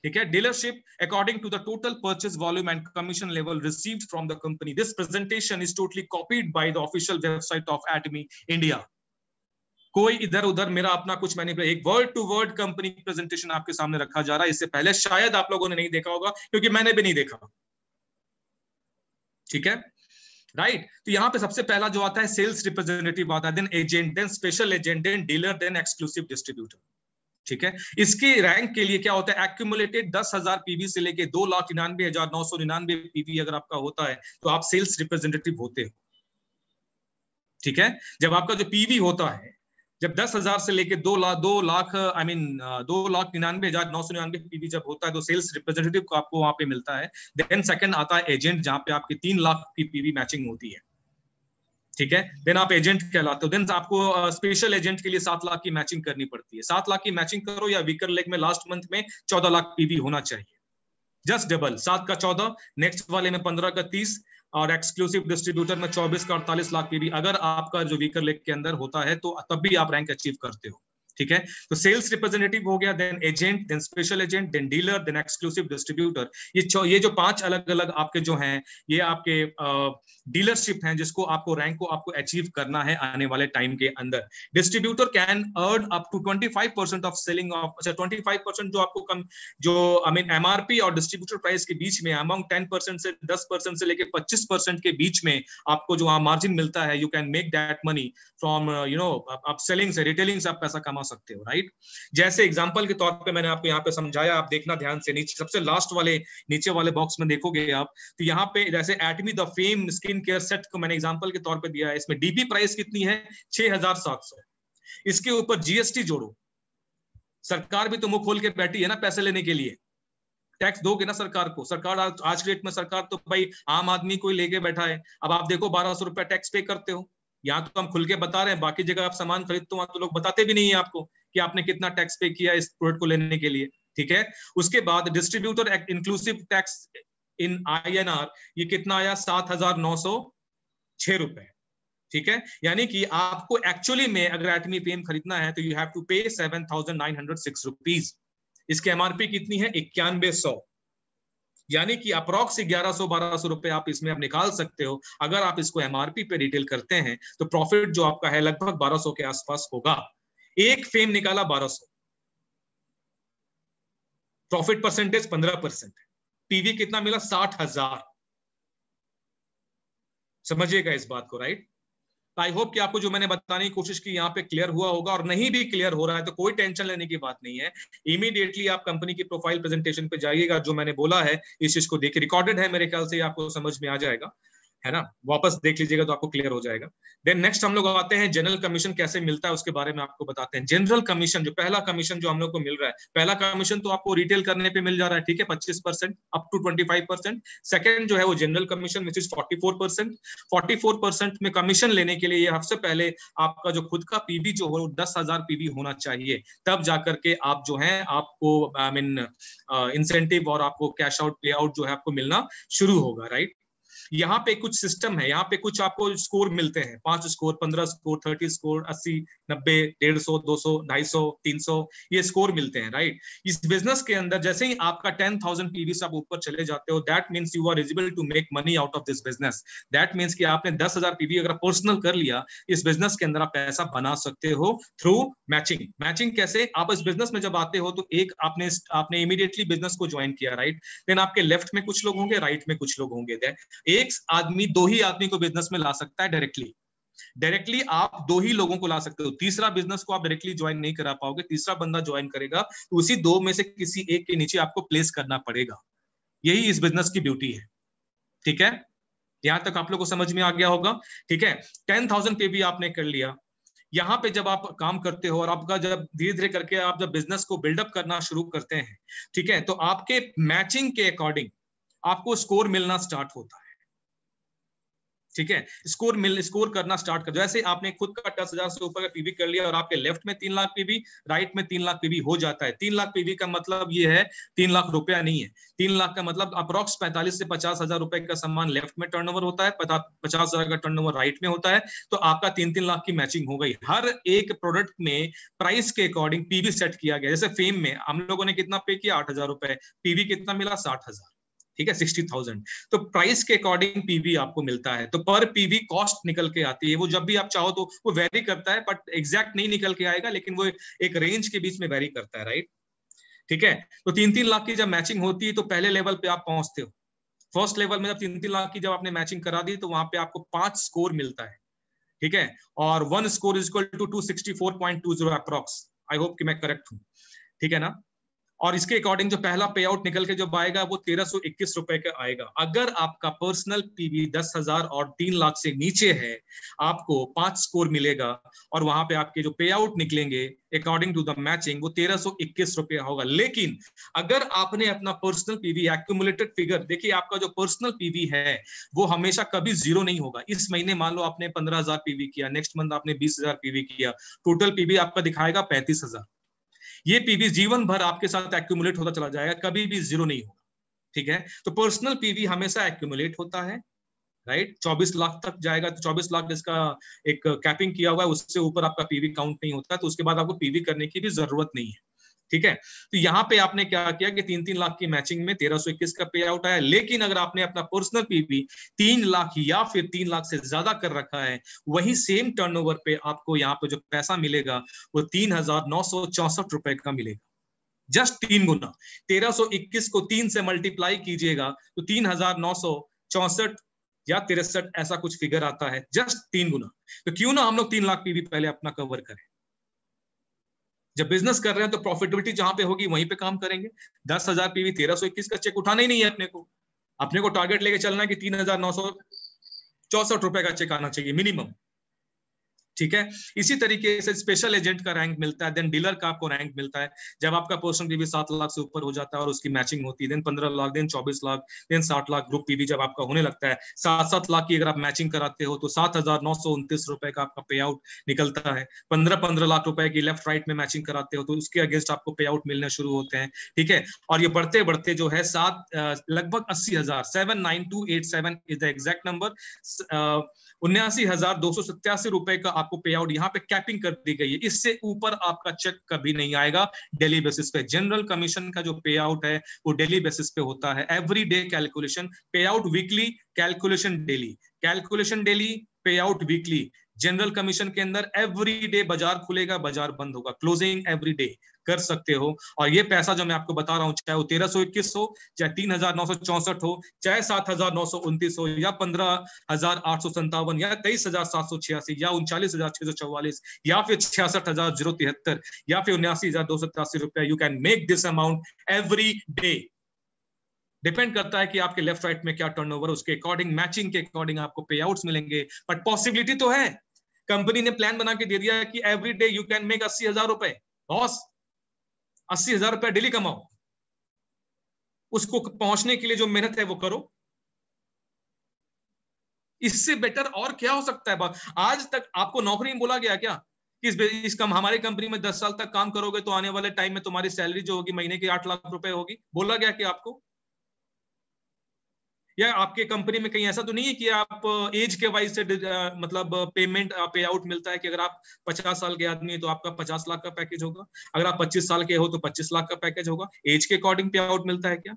ठीक है, dealership according to the total purchase volume and commission level received from the company. This presentation is totally copied by the official website of Atomy India. कोई इधर उधर मेरा अपना कुछ मैंने, एक word to word company presentation आपके सामने रखा जा रहा है। इससे पहले शायद आप लोगों ने नहीं देखा होगा, क्योंकि मैंने भी नहीं देखा। ठीक है, राइट। तो यहाँ पे सबसे पहला जो आता है सेल्स रिप्रेजेंटेटिव आता है, then agent, then special agent, then dealer, then exclusive distributor. ठीक है। इसके रैंक के लिए क्या होता है, एक्यूमुलेटेड 10,000 पीवी से लेके 2,99,999 पीवी अगर आपका होता है तो आप सेल्स रिप्रेजेंटेटिव होते हो। ठीक है, जब आपका जो पीवी होता है, जब 10,000 से लेके 2,99,999 पीवी जब होता है तो सेल्स रिप्रेजेंटेटिव को आपको वहां पे मिलता है। देन सेकंड आता है एजेंट, जहां पे आपकी 3 लाख की पीवी मैचिंग होती है। ठीक है, देन आप एजेंट कहलाते हो। देन आपको स्पेशल एजेंट के लिए 7 लाख की मैचिंग करनी पड़ती है। 7 लाख की मैचिंग करो या वीकर लेग में लास्ट मंथ में 14 लाख पीवी होना चाहिए, जस्ट डबल। 7 का 14, नेक्स्ट वाले में 15 का 30, और एक्सक्लूसिव डिस्ट्रीब्यूटर में 24 का 48 लाख पीवी अगर आपका जो वीकर लेग के अंदर होता है तो तब भी आप रैंक अचीव करते हो। ठीक है, तो सेल्स रिप्रेजेंटेटिव हो गया, then agent, then special agent, then dealer, then exclusive distributor. ये जो 5 अलग अलग आपके जो हैं, ये आपके डीलरशिप हैं जिसको आपको रैंक को आपको अचीव करना है आने वाले टाइम के अंदर। Distributor can earn up to 25% of selling of, अच्छा 25% जो आपको कम, जो आई मीन एमआरपी और डिस्ट्रीब्यूटर प्राइस के बीच में अमाउंट 10% से 10% से लेके 25% के बीच में आपको जो मार्जिन मिलता है, you can make that money from आप सेलिंग से, रिटेलिंग से आप पैसा कमा सकते हो, राइट। जैसे एग्जांपल के तौर पे मैंने आपको यहाँ पे समझाया, आप देखना ध्यान से, नीचे सबसे लास्ट वाले नीचे वाले बॉक्स में देखोगे आप, तो यहाँ पे जैसे Atomy the fame skin care set को मैंने एग्जांपल के तौर पे दिया है। इसमें डीपी प्राइस कितनी है, 6,700। इसके ऊपर जीएसटी जोड़ो, सरकार भी तो मुंह खोल के बैठी है ना पैसे लेने के लिए, टैक्स दोगे ना सरकार को। सरकार आज के डेट में सरकार तो भाई आम आदमी को ही लेके बैठा है। अब आप देखो 1,200 रुपया टैक्स पे करते हो, यहाँ तो हम खुल के बता रहे हैं, बाकी जगह आप सामान खरीदते हो तो लोग बताते भी नहीं है आपको कि आपने कितना टैक्स पे किया इस प्रोडक्ट को लेने के लिए। ठीक है, उसके बाद distributor inclusive tax in INR ये कितना आया, 7,906 रुपए। ठीक है, यानी कि आपको एक्चुअली में अगर एटमी फेम खरीदना है तो यू हैव टू पे 7,906 रुपीज। इसकी एमआरपी कितनी है, 9100, यानी कि अप्रॉक्स 1100-1200 रुपए आप इसमें आप निकाल सकते हो। अगर आप इसको एमआरपी पे रिटेल करते हैं तो प्रॉफिट जो आपका है लगभग 1200 के आसपास होगा। एक फेम निकाला 1200, प्रॉफिट परसेंटेज 15%, पीवी कितना मिला, 60,000। समझिएगा इस बात को, राइट। आई होप कि आपको जो मैंने बताने की कोशिश की यहाँ पे क्लियर हुआ होगा, और नहीं भी क्लियर हो रहा है तो कोई टेंशन लेने की बात नहीं है। इमीडिएटली आप कंपनी की प्रोफाइल प्रेजेंटेशन पे जाइएगा, जो मैंने बोला है इस चीज को देखिए, रिकॉर्डेड है, मेरे ख्याल से आपको समझ में आ जाएगा, है ना। वापस देख लीजिएगा तो आपको क्लियर हो जाएगा। देन नेक्स्ट हम लोग आते हैं जनरल कमीशन कैसे मिलता है, उसके बारे में आपको बताते हैं। जनरल कमीशन, जो पहला कमीशन जो हम लोग को मिल रहा है, पहला कमीशन तो आपको रिटेल करने पे मिल जा रहा है, ठीक है, 25% अप टू 25%। सेकंड जो है वो जनरल कमीशन विच इज 44%। 44% में कमीशन लेने के लिए सबसे पहले आपका जो खुद का पीवी जो हो 10,000 पीवी होना चाहिए, तब जाकर के आप जो है आपको आई मीन इंसेंटिव और आपको कैश आउट पे आउट जो है आपको मिलना शुरू होगा, राइट। यहाँ पे कुछ सिस्टम है, यहाँ पे कुछ आपको स्कोर मिलते हैं, 5 स्कोर, 15 स्कोर, 30 स्कोर, 80, 90, 150, 200, 250, 300, ये स्कोर मिलते हैं, राइट। इस बिजनेस के अंदर जैसे ही आपका 10,000 पीवी से आप ऊपर चले जाते हो, that means you are eligible to make money out of this business. That means कि आपने 10,000 पीवी अगर पर्सनल कर लिया, इस बिजनेस के अंदर आप पैसा बना सकते हो थ्रू मैचिंग। मैचिंग कैसे, आप इस बिजनेस में जब आते हो तो एक आपने इमीडिएटली बिजनेस को ज्वाइन किया, राइट। देन आपके लेफ्ट में कुछ लोग होंगे, राइट में कुछ लोग होंगे। एक आदमी, 2 ही आदमी को बिजनेस में ला सकता है डायरेक्टली आप 2 ही लोगों को ला सकते हो। तीसरा बिजनेस को आप डायरेक्टली ज्वाइन नहीं करा पाओगे, तीसरा बंदा ज्वाइन करेगा तो उसी 2 में से किसी एक के नीचे आपको प्लेस करना पड़ेगा। यही इस बिजनेस की ब्यूटी है, ठीक है। यहां तक आप लोग को समझ में आ गया होगा, ठीक है। 10,000 पे भी आपने कर लिया। यहाँ पे जब आप काम करते हो और आपका जब धीरे धीरे करके आप जब बिजनेस को बिल्डअप करना शुरू करते हैं, ठीक है, तो आपके मैचिंग के अकॉर्डिंग आपको स्कोर मिलना स्टार्ट होता है, ठीक है। स्कोर करना स्टार्ट कर, जैसे आपने खुद का 10,000 से ऊपर का पीवी कर लिया और आपके लेफ्ट में 3 लाख पीवी, राइट में 3 लाख पीवी हो जाता है। 3 लाख पीवी का मतलब ये है 3 लाख रुपया नहीं है, 3 लाख का मतलब अप्रोक्स 45 से 50,000 रुपए का सामान लेफ्ट में टर्नओवर होता है, 50,000 का टर्नओवर राइट में होता है, तो आपका 3-3 लाख की मैचिंग हो गई। हर एक प्रोडक्ट में प्राइस के अकॉर्डिंग पीवी सेट किया गया। जैसे फेम में हम लोगों ने कितना पे किया, 8,000 रुपए, पीवी कितना मिला, 60,000, ठीक है, 60,000। तो प्राइस के अकॉर्डिंग पीवी आपको मिलता है, तो पर पीवी कॉस्ट निकल के आती है। वो जब भी आप चाहो तो वो वेरी करता है, बट एग्जैक्ट नहीं निकल के आएगा, लेकिन वो एक रेंज के बीच में वेरी करता है, राइट, ठीक है। तो 3-3 लाख की जब मैचिंग होती है तो पहले लेवल पे आप पहुंचते हो। फर्स्ट लेवल में जब 3-3 लाख की जब आपने मैचिंग करा दी तो वहां पे आपको 5 स्कोर मिलता है, ठीक है, और 1 score is equal to 264.20 approx. I hope कि मैं करेक्ट हूं। ठीक है ना। और इसके अकॉर्डिंग जो पहला पे आउट निकल के जब आएगा वो 1321 रुपए का आएगा। अगर आपका पर्सनल पीवी 10,000 और 3 लाख से नीचे है, आपको 5 स्कोर मिलेगा और वहां पे आपके जो पे आउट निकलेंगे अकॉर्डिंग टू द मैचिंग वो 1321 रुपए होगा। लेकिन अगर आपने अपना पर्सनल पीवी एक्यूमुलेटेड फिगर, देखिए आपका जो पर्सनल पीवी है वो हमेशा कभी जीरो नहीं होगा। इस महीने मान लो आपने 15,000 पीवी किया, नेक्स्ट मंथ आपने 20,000 पीवी किया, टोटल पीवी आपका दिखाएगा 35,000। ये पीवी जीवन भर आपके साथ एक्यूमुलेट होता चला जाएगा, कभी भी जीरो नहीं होगा। ठीक है, तो पर्सनल पीवी हमेशा एक्यूमुलेट होता है, राइट। 24 लाख तक जाएगा तो 24 लाख इसका एक कैपिंग किया हुआ है, उससे ऊपर आपका पीवी काउंट नहीं होता, तो उसके बाद आपको पीवी करने की भी जरूरत नहीं है। ठीक है, तो यहाँ पे आपने क्या किया कि 3-3 लाख की मैचिंग में 1321 का पे आउट आया। लेकिन अगर आपने अपना पर्सनल पीवी 3 लाख या फिर 3 लाख से ज्यादा कर रखा है, वही सेम टर्नओवर पे आपको यहाँ पे जो पैसा मिलेगा वो 3,964 रुपए का मिलेगा, जस्ट 3 गुना। 1321 को 3 से मल्टीप्लाई कीजिएगा तो 3,964 या 63 ऐसा कुछ फिगर आता है, जस्ट 3 गुना। तो क्यों ना हम लोग 3 लाख पीवी पहले अपना कवर करें। जब बिजनेस कर रहे हैं तो प्रॉफिटेबिलिटी जहां पे होगी वहीं पे काम करेंगे। 10,000 पीवी 1321 का चेक उठाना ही नहीं है अपने को टारगेट लेके चलना है कि 3,964 रुपए का चेक आना चाहिए मिनिमम। ठीक है, इसी तरीके से स्पेशल एजेंट का रैंक मिलता है, देन डीलर का आपको रैंक मिलता है। जब आपका पर्सनल पीवी 7 लाख से ऊपर हो जाता है और उसकी मैचिंग होती है, then 15 lakh, then 24 lakh, then 60 lakh group PV जब आपका होने लगता है, 7-7 लाख की अगर आप मैचिंग कराते हो तो 7,929 रुपए का आपका पे आउट निकलता है। 15-15 लाख रुपए की लेफ्ट राइट में मैचिंग कराते हो तो उसके अगेंस्ट आपको पे आउट मिलने शुरू होते हैं। ठीक है, और ये बढ़ते बढ़ते जो है लगभग 80,000, 79287 इज द एग्जैक्ट नंबर, 79,287 रुपए का आपको पे आउट यहाँ पे कैपिंग कर दी गई है। इससे ऊपर आपका चेक कभी नहीं आएगा डेली बेसिस पे। जनरल कमीशन का जो पे आउट है वो डेली बेसिस पे होता है, एवरी डे कैलकुलेशन, पे out weekly, calculation daily, calculation daily, पे आउट वीकली। जनरल कमीशन के अंदर एवरी डे बाजार खुलेगा, बाजार बंद होगा, क्लोजिंग एवरी डे कर सकते हो। और ये पैसा जो मैं आपको बता रहा हूं, चाहे वो 1321 हो, चाहे 3,964 हो, चाहे 7,929 हो, या 15,857, या 23,786, या 39,644, या फिर 66,073, या फिर 79,287 रुपया, you can make this amount every day. Depend करता है कि आपके लेफ्ट राइट में क्या टर्नओवर, उसके अकॉर्डिंग, मैचिंग के अकॉर्डिंग आपको पे आउट्स मिलेंगे। बट पॉसिबिलिटी तो है, कंपनी ने प्लान बना के दे दिया है कि every day you can make 80,000 रुपए। बॉस 80,000 रुपए डेली कमाओ, उसको पहुंचने के लिए जो मेहनत है वो करो। इससे बेटर और क्या हो सकता है? आज तक आपको नौकरी में बोला गया क्या कि हमारी कंपनी में 10 साल तक काम करोगे तो आने वाले टाइम में तुम्हारी सैलरी जो होगी महीने की 8 लाख रुपए होगी? बोला गया कि आपको? या आपके कंपनी में कहीं ऐसा तो नहीं है कि आप एज के वाइज से मतलब पेमेंट पे आउट मिलता है कि अगर आप 50 साल के आदमी है तो आपका 50 लाख का पैकेज होगा, अगर आप 25 साल के हो तो 25 लाख का पैकेज होगा? एज के अकॉर्डिंग पे आउट मिलता है क्या?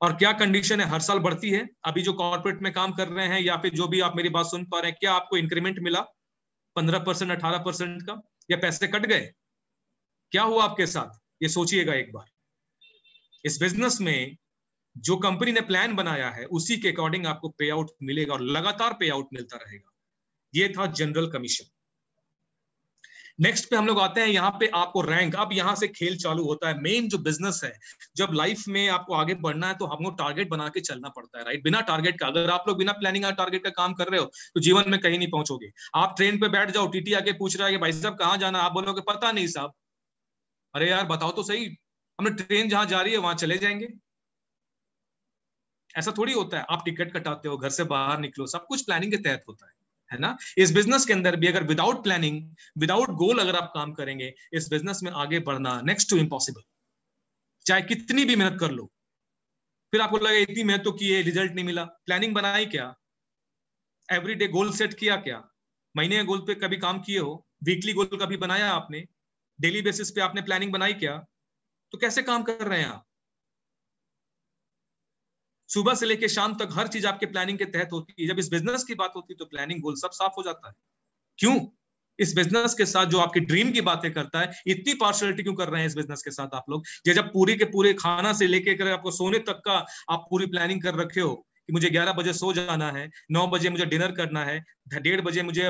और क्या कंडीशन है? हर साल बढ़ती है। अभी जो कॉर्पोरेट में काम कर रहे हैं या फिर जो भी आप मेरी बात सुन पा रहे हैं, क्या आपको इंक्रीमेंट मिला 15%, 18% का, या पैसे कट गए? क्या हुआ आपके साथ? ये सोचिएगा एक बार। इस बिजनेस में जो कंपनी ने प्लान बनाया है उसी के अकॉर्डिंग आपको पे आउट मिलेगा और लगातार पे आउट मिलता रहेगा। ये था जनरल कमीशन। नेक्स्ट पे हम लोग आते हैं, यहाँ पे आपको रैंक। अब यहाँ से खेल चालू होता है। मेन जो बिजनेस है, जब लाइफ में आपको आगे बढ़ना है तो हमको टारगेट बना के चलना पड़ता है, राइट। बिना टारगेट का, अगर आप लोग बिना प्लानिंग और टारगेट का काम कर रहे हो तो जीवन में कहीं नहीं पहुंचोगे। आप ट्रेन पे बैठ जाओ, टीटी आके पूछ रहा है कि भाई साहब कहाँ जाना, आप बोलोगे पता नहीं साहब। अरे यार बताओ तो सही, हमने ट्रेन जहां जा रही है वहां चले जाएंगे। ऐसा थोड़ी होता है। आप टिकट कटाते हो, घर से बाहर निकलो, सब कुछ प्लानिंग के तहत होता है ना। इस बिजनेस के अंदर भी अगर विदाउट प्लानिंग, विदाउट गोल अगर आप काम करेंगे, इस बिजनेस में आगे बढ़ना नेक्स्ट टू इम्पॉसिबल। चाहे कितनी भी मेहनत कर लो, फिर आपको लगे इतनी मेहनत तो की, रिजल्ट नहीं मिला। प्लानिंग बनाई क्या? एवरीडे गोल सेट किया क्या? महीने के गोल पे कभी काम किए हो? वीकली गोल कभी बनाया आपने? डेली बेसिस पे आपने प्लानिंग बनाई क्या? तो कैसे काम कर रहे हैं आप? सुबह से लेकर शाम तक हर चीज आपके प्लानिंग के तहत होती है। जब इस बिजनेस की बात होती है तो प्लानिंग गोल सब साफ हो जाता है। क्यों? इस बिजनेस के साथ जो आपकी ड्रीम की बातें करता है, इतनी पार्शलिटी क्यों कर रहे हैं इस बिजनेस के साथ आप लोग? जब पूरी के पूरे खाना से लेके कर आपको सोने तक का आप पूरी प्लानिंग कर रखे हो, कि मुझे 11 बजे सो जाना है, 9 बजे मुझे डिनर करना है, 1:30 बजे मुझे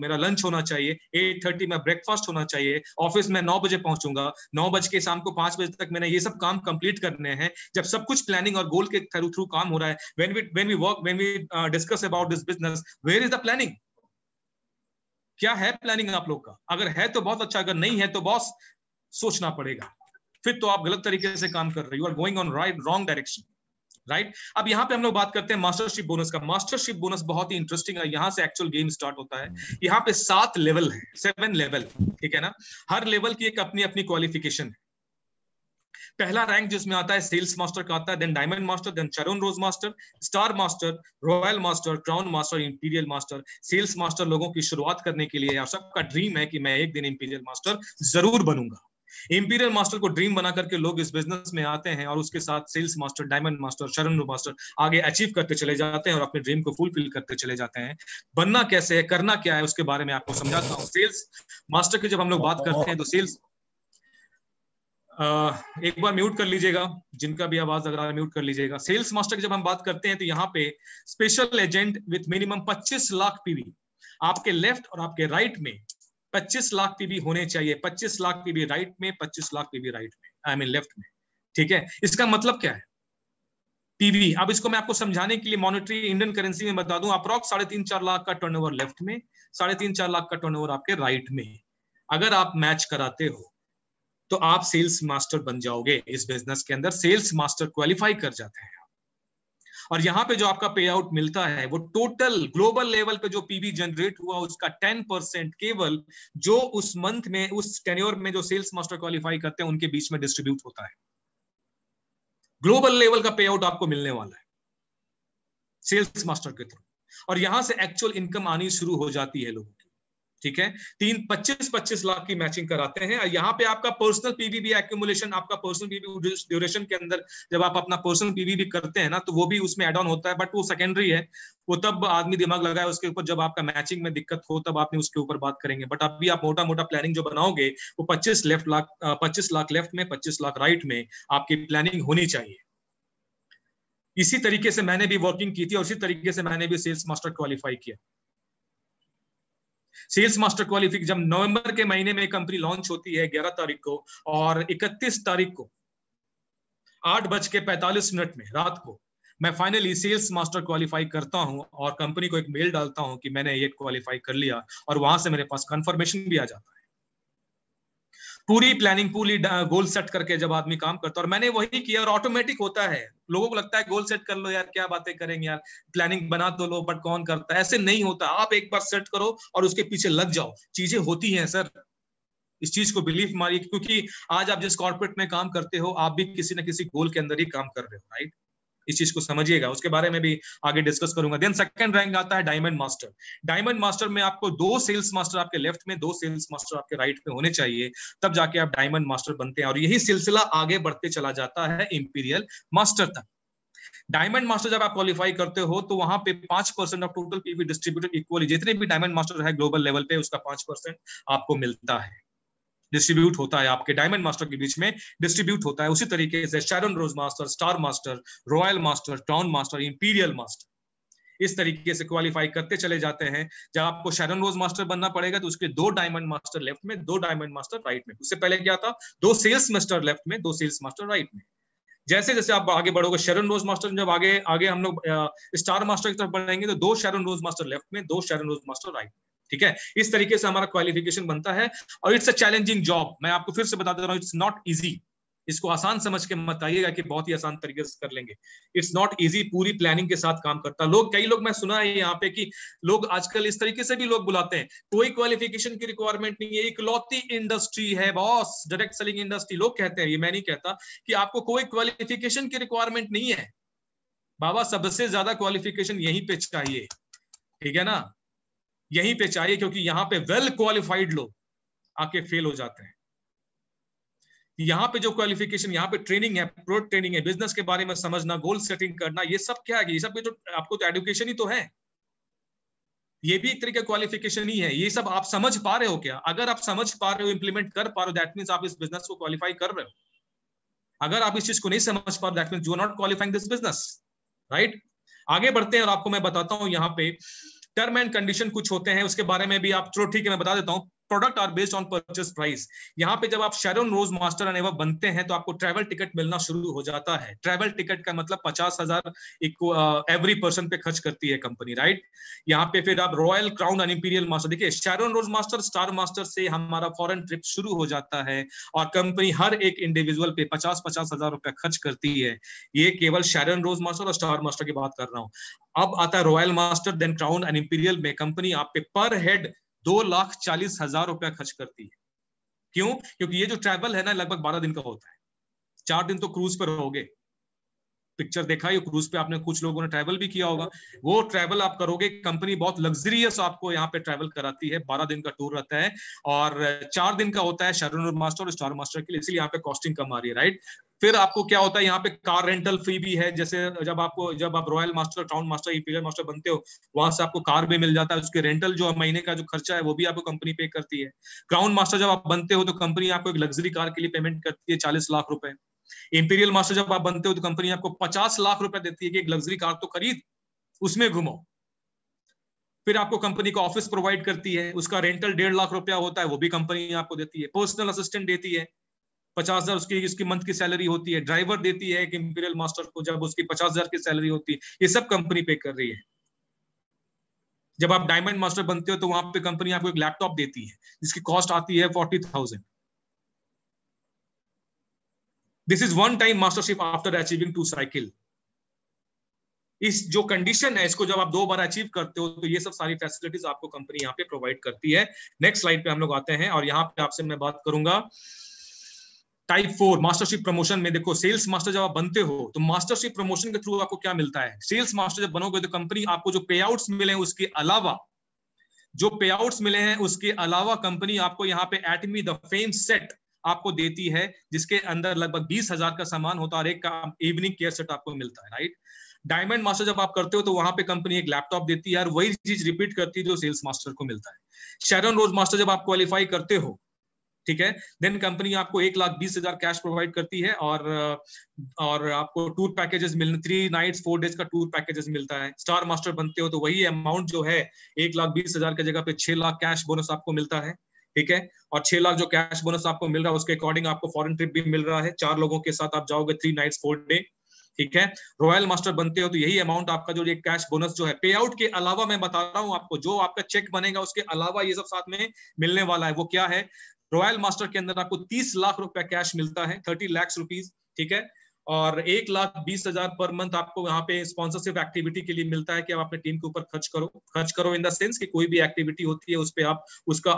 मेरा लंच होना चाहिए, 8:30 में ब्रेकफास्ट होना चाहिए, ऑफिस में 9 बजे पहुंचूंगा, 9 बजे के शाम को 5 बजे तक मैंने ये सब काम कंप्लीट करने हैं। जब सब कुछ प्लानिंग और गोल के थ्रू काम हो रहा है, when we discuss about this business, where is the planning? क्या है प्लानिंग आप लोग का? अगर है तो बहुत अच्छा, अगर नहीं है तो बॉस सोचना पड़ेगा, फिर तो आप गलत तरीके से काम कर रहे हो, going on wrong direction, right? अब यहाँ पे हम लोग बात करते हैं मास्टरशिप बोनस का। मास्टरशिप बोनस बहुत ही इंटरेस्टिंग है, यहाँ से एक्चुअल गेम स्टार्ट होता है। यहाँ पे 7 लेवल है, 7 लेवल, ठीक है ना? हर लेवल की एक अपनी अपनी क्वालिफिकेशन है। पहला रैंक जिसमें आता है सेल्स मास्टर का आता है, then diamond master, then Sharon rose master, star master, royal master, crown master, imperial master. Sales master लोगों की शुरुआत करने के लिए, सबका ड्रीम है कि मैं एक दिन इंपीरियल मास्टर जरूर बनूंगा। इंपीरियल मास्टर को ड्रीम बना करके लोग इस बिजनेस में आते हैं और उसके साथ sales master, diamond master, Sharon rose master आगे अचीव करते चले जाते हैं और अपने ड्रीम को फुलफिल करते चले जाते हैं। बनना कैसे है, करना क्या है, उसके बारे में आपको समझाता हूँ। सेल्स मास्टर की जब हम लोग बात करते हैं तो सेल्स, एक बार म्यूट कर लीजिएगा, जिनका भी आवाज अगर म्यूट कर लीजिएगा। सेल्स मास्टर की जब हम बात करते हैं तो यहाँ पे special agent with minimum 25 lakh PV, आपके लेफ्ट और आपके राइट में 25 लाख पीवी होने चाहिए। 25 लाख पीवी राइट में, 25 लाख पीवी राइट में, आई मीन लेफ्ट में, ठीक है? इसका मतलब क्या है पीवी? अब इसको मैं आपको समझाने के लिए मॉनेटरी इंडियन करेंसी में बता दूं, अप्रॉक्स 3.5-4 लाख का टर्नओवर लेफ्ट में, 3.5-4 लाख का टर्नओवर आपके राइट में। अगर आप मैच कराते हो तो आप सेल्स मास्टर बन जाओगे। इस बिजनेस के अंदर सेल्स मास्टर क्वालिफाई कर जाते हैं। और यहाँ पे जो आपका पे आउट मिलता है वो टोटल ग्लोबल लेवल पे जो पीवी जनरेट हुआ उसका 10% केवल जो उस मंथ में, उस टेन्योर में जो सेल्स मास्टर क्वालिफाई करते हैं उनके बीच में डिस्ट्रीब्यूट होता है। ग्लोबल लेवल का पे आउट आपको मिलने वाला है सेल्स मास्टर के थ्रू, और यहां से एक्चुअल इनकम आनी शुरू हो जाती है लोगों की, ठीक है? 25 लाख की मैचिंग कराते हैं। यहाँ पे आपका पर्सनल पीवी भी एक्यूमुलेशन, आपका पर्सनल पीवी ड्यूरेशन के अंदर जब आप अपना पर्सनल पीवी भी करते हैं ना, तो वो भी उसमें एड ऑन होता है, बट वो सेकेंडरी है, वो तब आदमी दिमाग लगाए उसके ऊपर जब आपका मैचिंग में दिक्कत हो, तब आपने उसके ऊपर बात करेंगे। बट अभी आप मोटा मोटा प्लानिंग जो बनाओगे वो 25 लाख लेफ्ट में, 25 लाख राइट में आपकी प्लानिंग होनी चाहिए। इसी तरीके से मैंने भी वर्किंग की थी और इसी तरीके से मैंने भी सेल्स मास्टर क्वालिफाई किया। सेल्स मास्टर क्वालिफिकेशन जब नवंबर के महीने में कंपनी लॉन्च होती है 11 तारीख को, और 31 तारीख को 8:45 में रात को मैं फाइनली सेल्स मास्टर क्वालिफाई करता हूं और कंपनी को एक मेल डालता हूं कि मैंने ये क्वालिफाई कर लिया, और वहां से मेरे पास कंफर्मेशन भी आ जाता है। पूरी प्लानिंग, पूरी गोल सेट करके जब आदमी काम करता है, और मैंने वही किया, और ऑटोमेटिक होता है। लोगों को लगता है गोल सेट कर लो यार, क्या बातें करेंगे यार, प्लानिंग बना तो लो, बट कौन करता है? ऐसे नहीं होता। आप एक बार सेट करो और उसके पीछे लग जाओ, चीजें होती हैं सर। इस चीज को बिलीव मारिए, क्योंकि आज आप जिस कॉर्पोरेट में काम करते हो आप भी किसी न किसी गोल के अंदर ही काम कर रहे हो, राइट? इस चीज को समझिएगा, उसके बारे में भी आगे डिस्कस करूंगा। देन सेकंड रैंक आता है डायमंड मास्टर। डायमंड मास्टर में आपको 2 सेल्स मास्टर आपके लेफ्ट में, 2 सेल्स मास्टर आपके राइट में होने चाहिए, तब जाके आप डायमंड मास्टर बनते हैं, और यही सिलसिला आगे बढ़ते चला जाता है इंपीरियल मास्टर तक। डायमंड मास्टर जब आप क्वालिफाई करते हो तो वहां पे 5% of total PV distributed equally, जितने भी डायमंड मास्टर है ग्लोबल लेवल पे उसका 5% आपको मिलता है, डिस्ट्रीब्यूट होता है, आपके डायमंड मास्टर के बीच में डिस्ट्रीब्यूट होता है। उसी तरीके से Sharon rose master, star master, royal master, town master, imperial master, इस तरीके से क्वालिफाई करते चले जाते हैं। जब आपको शैरोन रोज मास्टर बनना पड़ेगा तो उसके 2 डायमंड मास्टर लेफ्ट में, 2 डायमंड मास्टर राइट में। उससे पहले क्या था? 2 सेल्स मास्टर लेफ्ट में, 2 सेल्स मास्टर राइट में। जैसे जैसे आप आगे बढ़ोगे, शैरोन रोज मास्टर जब आगे आगे हम लोग स्टार मास्टर की तरफ बढ़ेंगे तो 2 शैरोन रोज मास्टर लेफ्ट में, 2 शैरोन रोज मास्टर राइट में, ठीक है? इस तरीके से हमारा क्वालिफिकेशन बनता है, और इट्स अ चैलेंजिंग जॉब। मैं आपको फिर से बता दे रहा हूँ, इट्स नॉट इजी। इसको आसान समझ के मत आइएगा कि बहुत ही आसान तरीके से कर लेंगे। इट्स नॉट इजी, पूरी प्लानिंग के साथ काम करता। कई लोग मैं सुना है यहाँ पे कि लोग आजकल इस तरीके से भी लोग बुलाते हैं, कोई क्वालिफिकेशन की रिक्वायरमेंट नहीं है, इकलौती इंडस्ट्री है बॉस, डायरेक्ट सेलिंग इंडस्ट्री। लोग कहते हैं, ये मैं नहीं कहता, कि आपको कोई क्वालिफिकेशन की रिक्वायरमेंट नहीं है। बाबा सबसे ज्यादा क्वालिफिकेशन यहीं पे चाहिए, ठीक है ना? यहीं पे चाहिए, क्योंकि यहाँ पे वेल क्वालिफाइड लोग आके फेल हो जाते हैं। यहाँ पे जो क्वालिफिकेशन, यहाँ पे ट्रेनिंग है, प्रोडक्ट ट्रेनिंग है, बिजनेस के बारे में समझना, गोल सेटिंग करना, ये सब क्या है? ये सब तो आपको तो एजुकेशन ही तो है, ये भी एक तरीके का क्वालिफिकेशन ही है। ये सब आप समझ पा रहे हो क्या? अगर आप समझ पा रहे हो, इंप्लीमेंट कर पा रहे हो, दैट मींस आप इस बिजनेस को क्वालिफाई कर रहे हो। अगर आप इस चीज को नहीं समझ पा रहे, that means you are not qualifying this business. Right. आगे बढ़ते हैं और आपको मैं बताता हूं यहाँ पे टर्म एंड कंडीशन कुछ होते हैं, उसके बारे में भी आप, चलो ठीक है मैं बता देता हूँ। Product are based on purchase price. यहाँ पे जब आप Sharon rose master and above बनते हैं तो आपको ट्रैवल टिकट मिलना शुरू हो जाता है। ट्रैवल टिकट का मतलब 50,000 एवरी पर्सन पे खर्च करती है कंपनी, राइट। यहाँ पे फिर आप royal crown and imperial master, देखिए शेरन रोज मास्टर, स्टार मास्टर से हमारा फॉरेन ट्रिप शुरू हो जाता है और कंपनी हर एक इंडिविजुअल पे 50,000 रुपए खर्च करती है। ये केवल शेरन रोज मास्टर और स्टार मास्टर की बात कर रहा हूँ। अब आता है royal master, then crown and imperial में कंपनी आप पे पर हेड 2,40,000 रुपया खर्च करती है। क्यों? क्योंकि ये जो ट्रैवल है ना लगभग 12 दिन का होता है। 4 दिन तो क्रूज पर रहोगे, पिक्चर देखा ही क्रूज पे आपने, कुछ लोगों ने ट्रैवल भी किया होगा। वो ट्रैवल आप करोगे, कंपनी बहुत लग्जरियस आपको यहाँ पे ट्रैवल कराती है। 12 दिन का टूर रहता है और 4 दिन का होता है शेरन मास्टर और स्टार मास्टर के लिए, इसलिए यहाँ पे कॉस्टिंग कम आ रही है, राइट। फिर आपको क्या होता है यहाँ पे, कार रेंटल फ्री भी है। जैसे जब आप royal master, town master, imperial master बनते हो, वहां से आपको कार भी मिल जाता है। उसके रेंटल जो महीने का जो खर्चा है वो भी आपको कंपनी पे करती है। क्राउन मास्टर जब आप बनते हो तो कंपनी आपको एक लग्जरी कार के लिए पेमेंट करती है 40 लाख रुपए। इंपीरियल मास्टर जब आप बनते हो तो कंपनी आपको 50 लाख रुपए देती है कि एक लग्जरी कार तो खरीद, उसमें घुमो। फिर आपको कंपनी का ऑफिस प्रोवाइड करती है, उसका रेंटल 1.5 लाख रुपया होता है, वो भी कंपनी आपको देती है। पर्सनल असिस्टेंट देती है 50,000 उसकी मंथ की सैलरी होती है। ड्राइवर देती है एक इंपीरियल मास्टर को जब उसकी 50,000 की सैलरी होती है। ये सब कंपनी पे कर रही है। जब आप डायमंड मास्टर बनते हो तो वहां पे कंपनी आपको एक लैपटॉप देती है जिसकी कॉस्ट आती है 40,000। This is one time mastership after achieving 2 cycle. इस जो कंडीशन है इसको जब आप 2 बार अचीव करते हो तो ये सब सारी फैसिलिटीज आपको कंपनी यहाँ पे प्रोवाइड करती है। नेक्स्ट स्लाइड पे हम लोग आते हैं और यहाँ पे आपसे मैं बात करूंगा टाइप 4 मास्टरशिप प्रमोशन में। देखो सेल्स मास्टर जब आप बनते हो तो मास्टरशिप प्रमोशन के थ्रू आपको क्या मिलता है। सेल्स मास्टर जब बनोगे तो कंपनी आपको जो पे आउट्स मिले हैं उसके अलावा, जो पे आउट्स मिले हैं उसके अलावा कंपनी आपको यहाँ पे एटमी द फेम सेट आपको देती है जिसके अंदर लगभग 20,000 का सामान होता है और एक का इवनिंग केयर सेट आपको मिलता है, राइट। डायमंड मास्टर जब आप करते हो तो वहां पे कंपनी एक लैपटॉप देती है और वही चीज रिपीट करती है जो सेल्स मास्टर को मिलता है। शेरन रोज मास्टर जब आप क्वालिफाई करते हो, ठीक है, देन कंपनी आपको 1,20,000 कैश प्रोवाइड करती है और आपको टूर पैकेजेस मिलने, 3 नाइट्स 4 डेज का टूर पैकेजेस मिलता है। स्टार मास्टर बनते हो तो वही अमाउंट जो है 1,20,000 की जगह पे 6 लाख कैश बोनस आपको मिलता है, ठीक है। और 6 लाख जो कैश बोनस आपको मिल रहा है उसके अकॉर्डिंग आपको फॉरेन ट्रिप भी मिल रहा है। 4 लोगों के साथ आप जाओगे 3 नाइट्स 4 डे, ठीक है। रॉयल मास्टर बनते हो तो यही अमाउंट आपका जो ये कैश बोनस जो है, पे आउट के अलावा मैं बता रहा हूं आपको, जो आपका चेक बनेगा उसके अलावा ये सब साथ में मिलने वाला है। वो क्या है, रॉयल मास्टर के अंदर आपको 30 लाख रुपया कैश मिलता है, 30 लाख रुपीज, ठीक है। और 1,20,000 पर मंथ आपको यहाँ पे स्पॉन्सरशिप एक्टिविटी के लिए मिलता है कि आप अपने टीम के ऊपर खर्च करो इन द सेंस कि कोई भी एक्टिविटी होती है उस पर आप उसका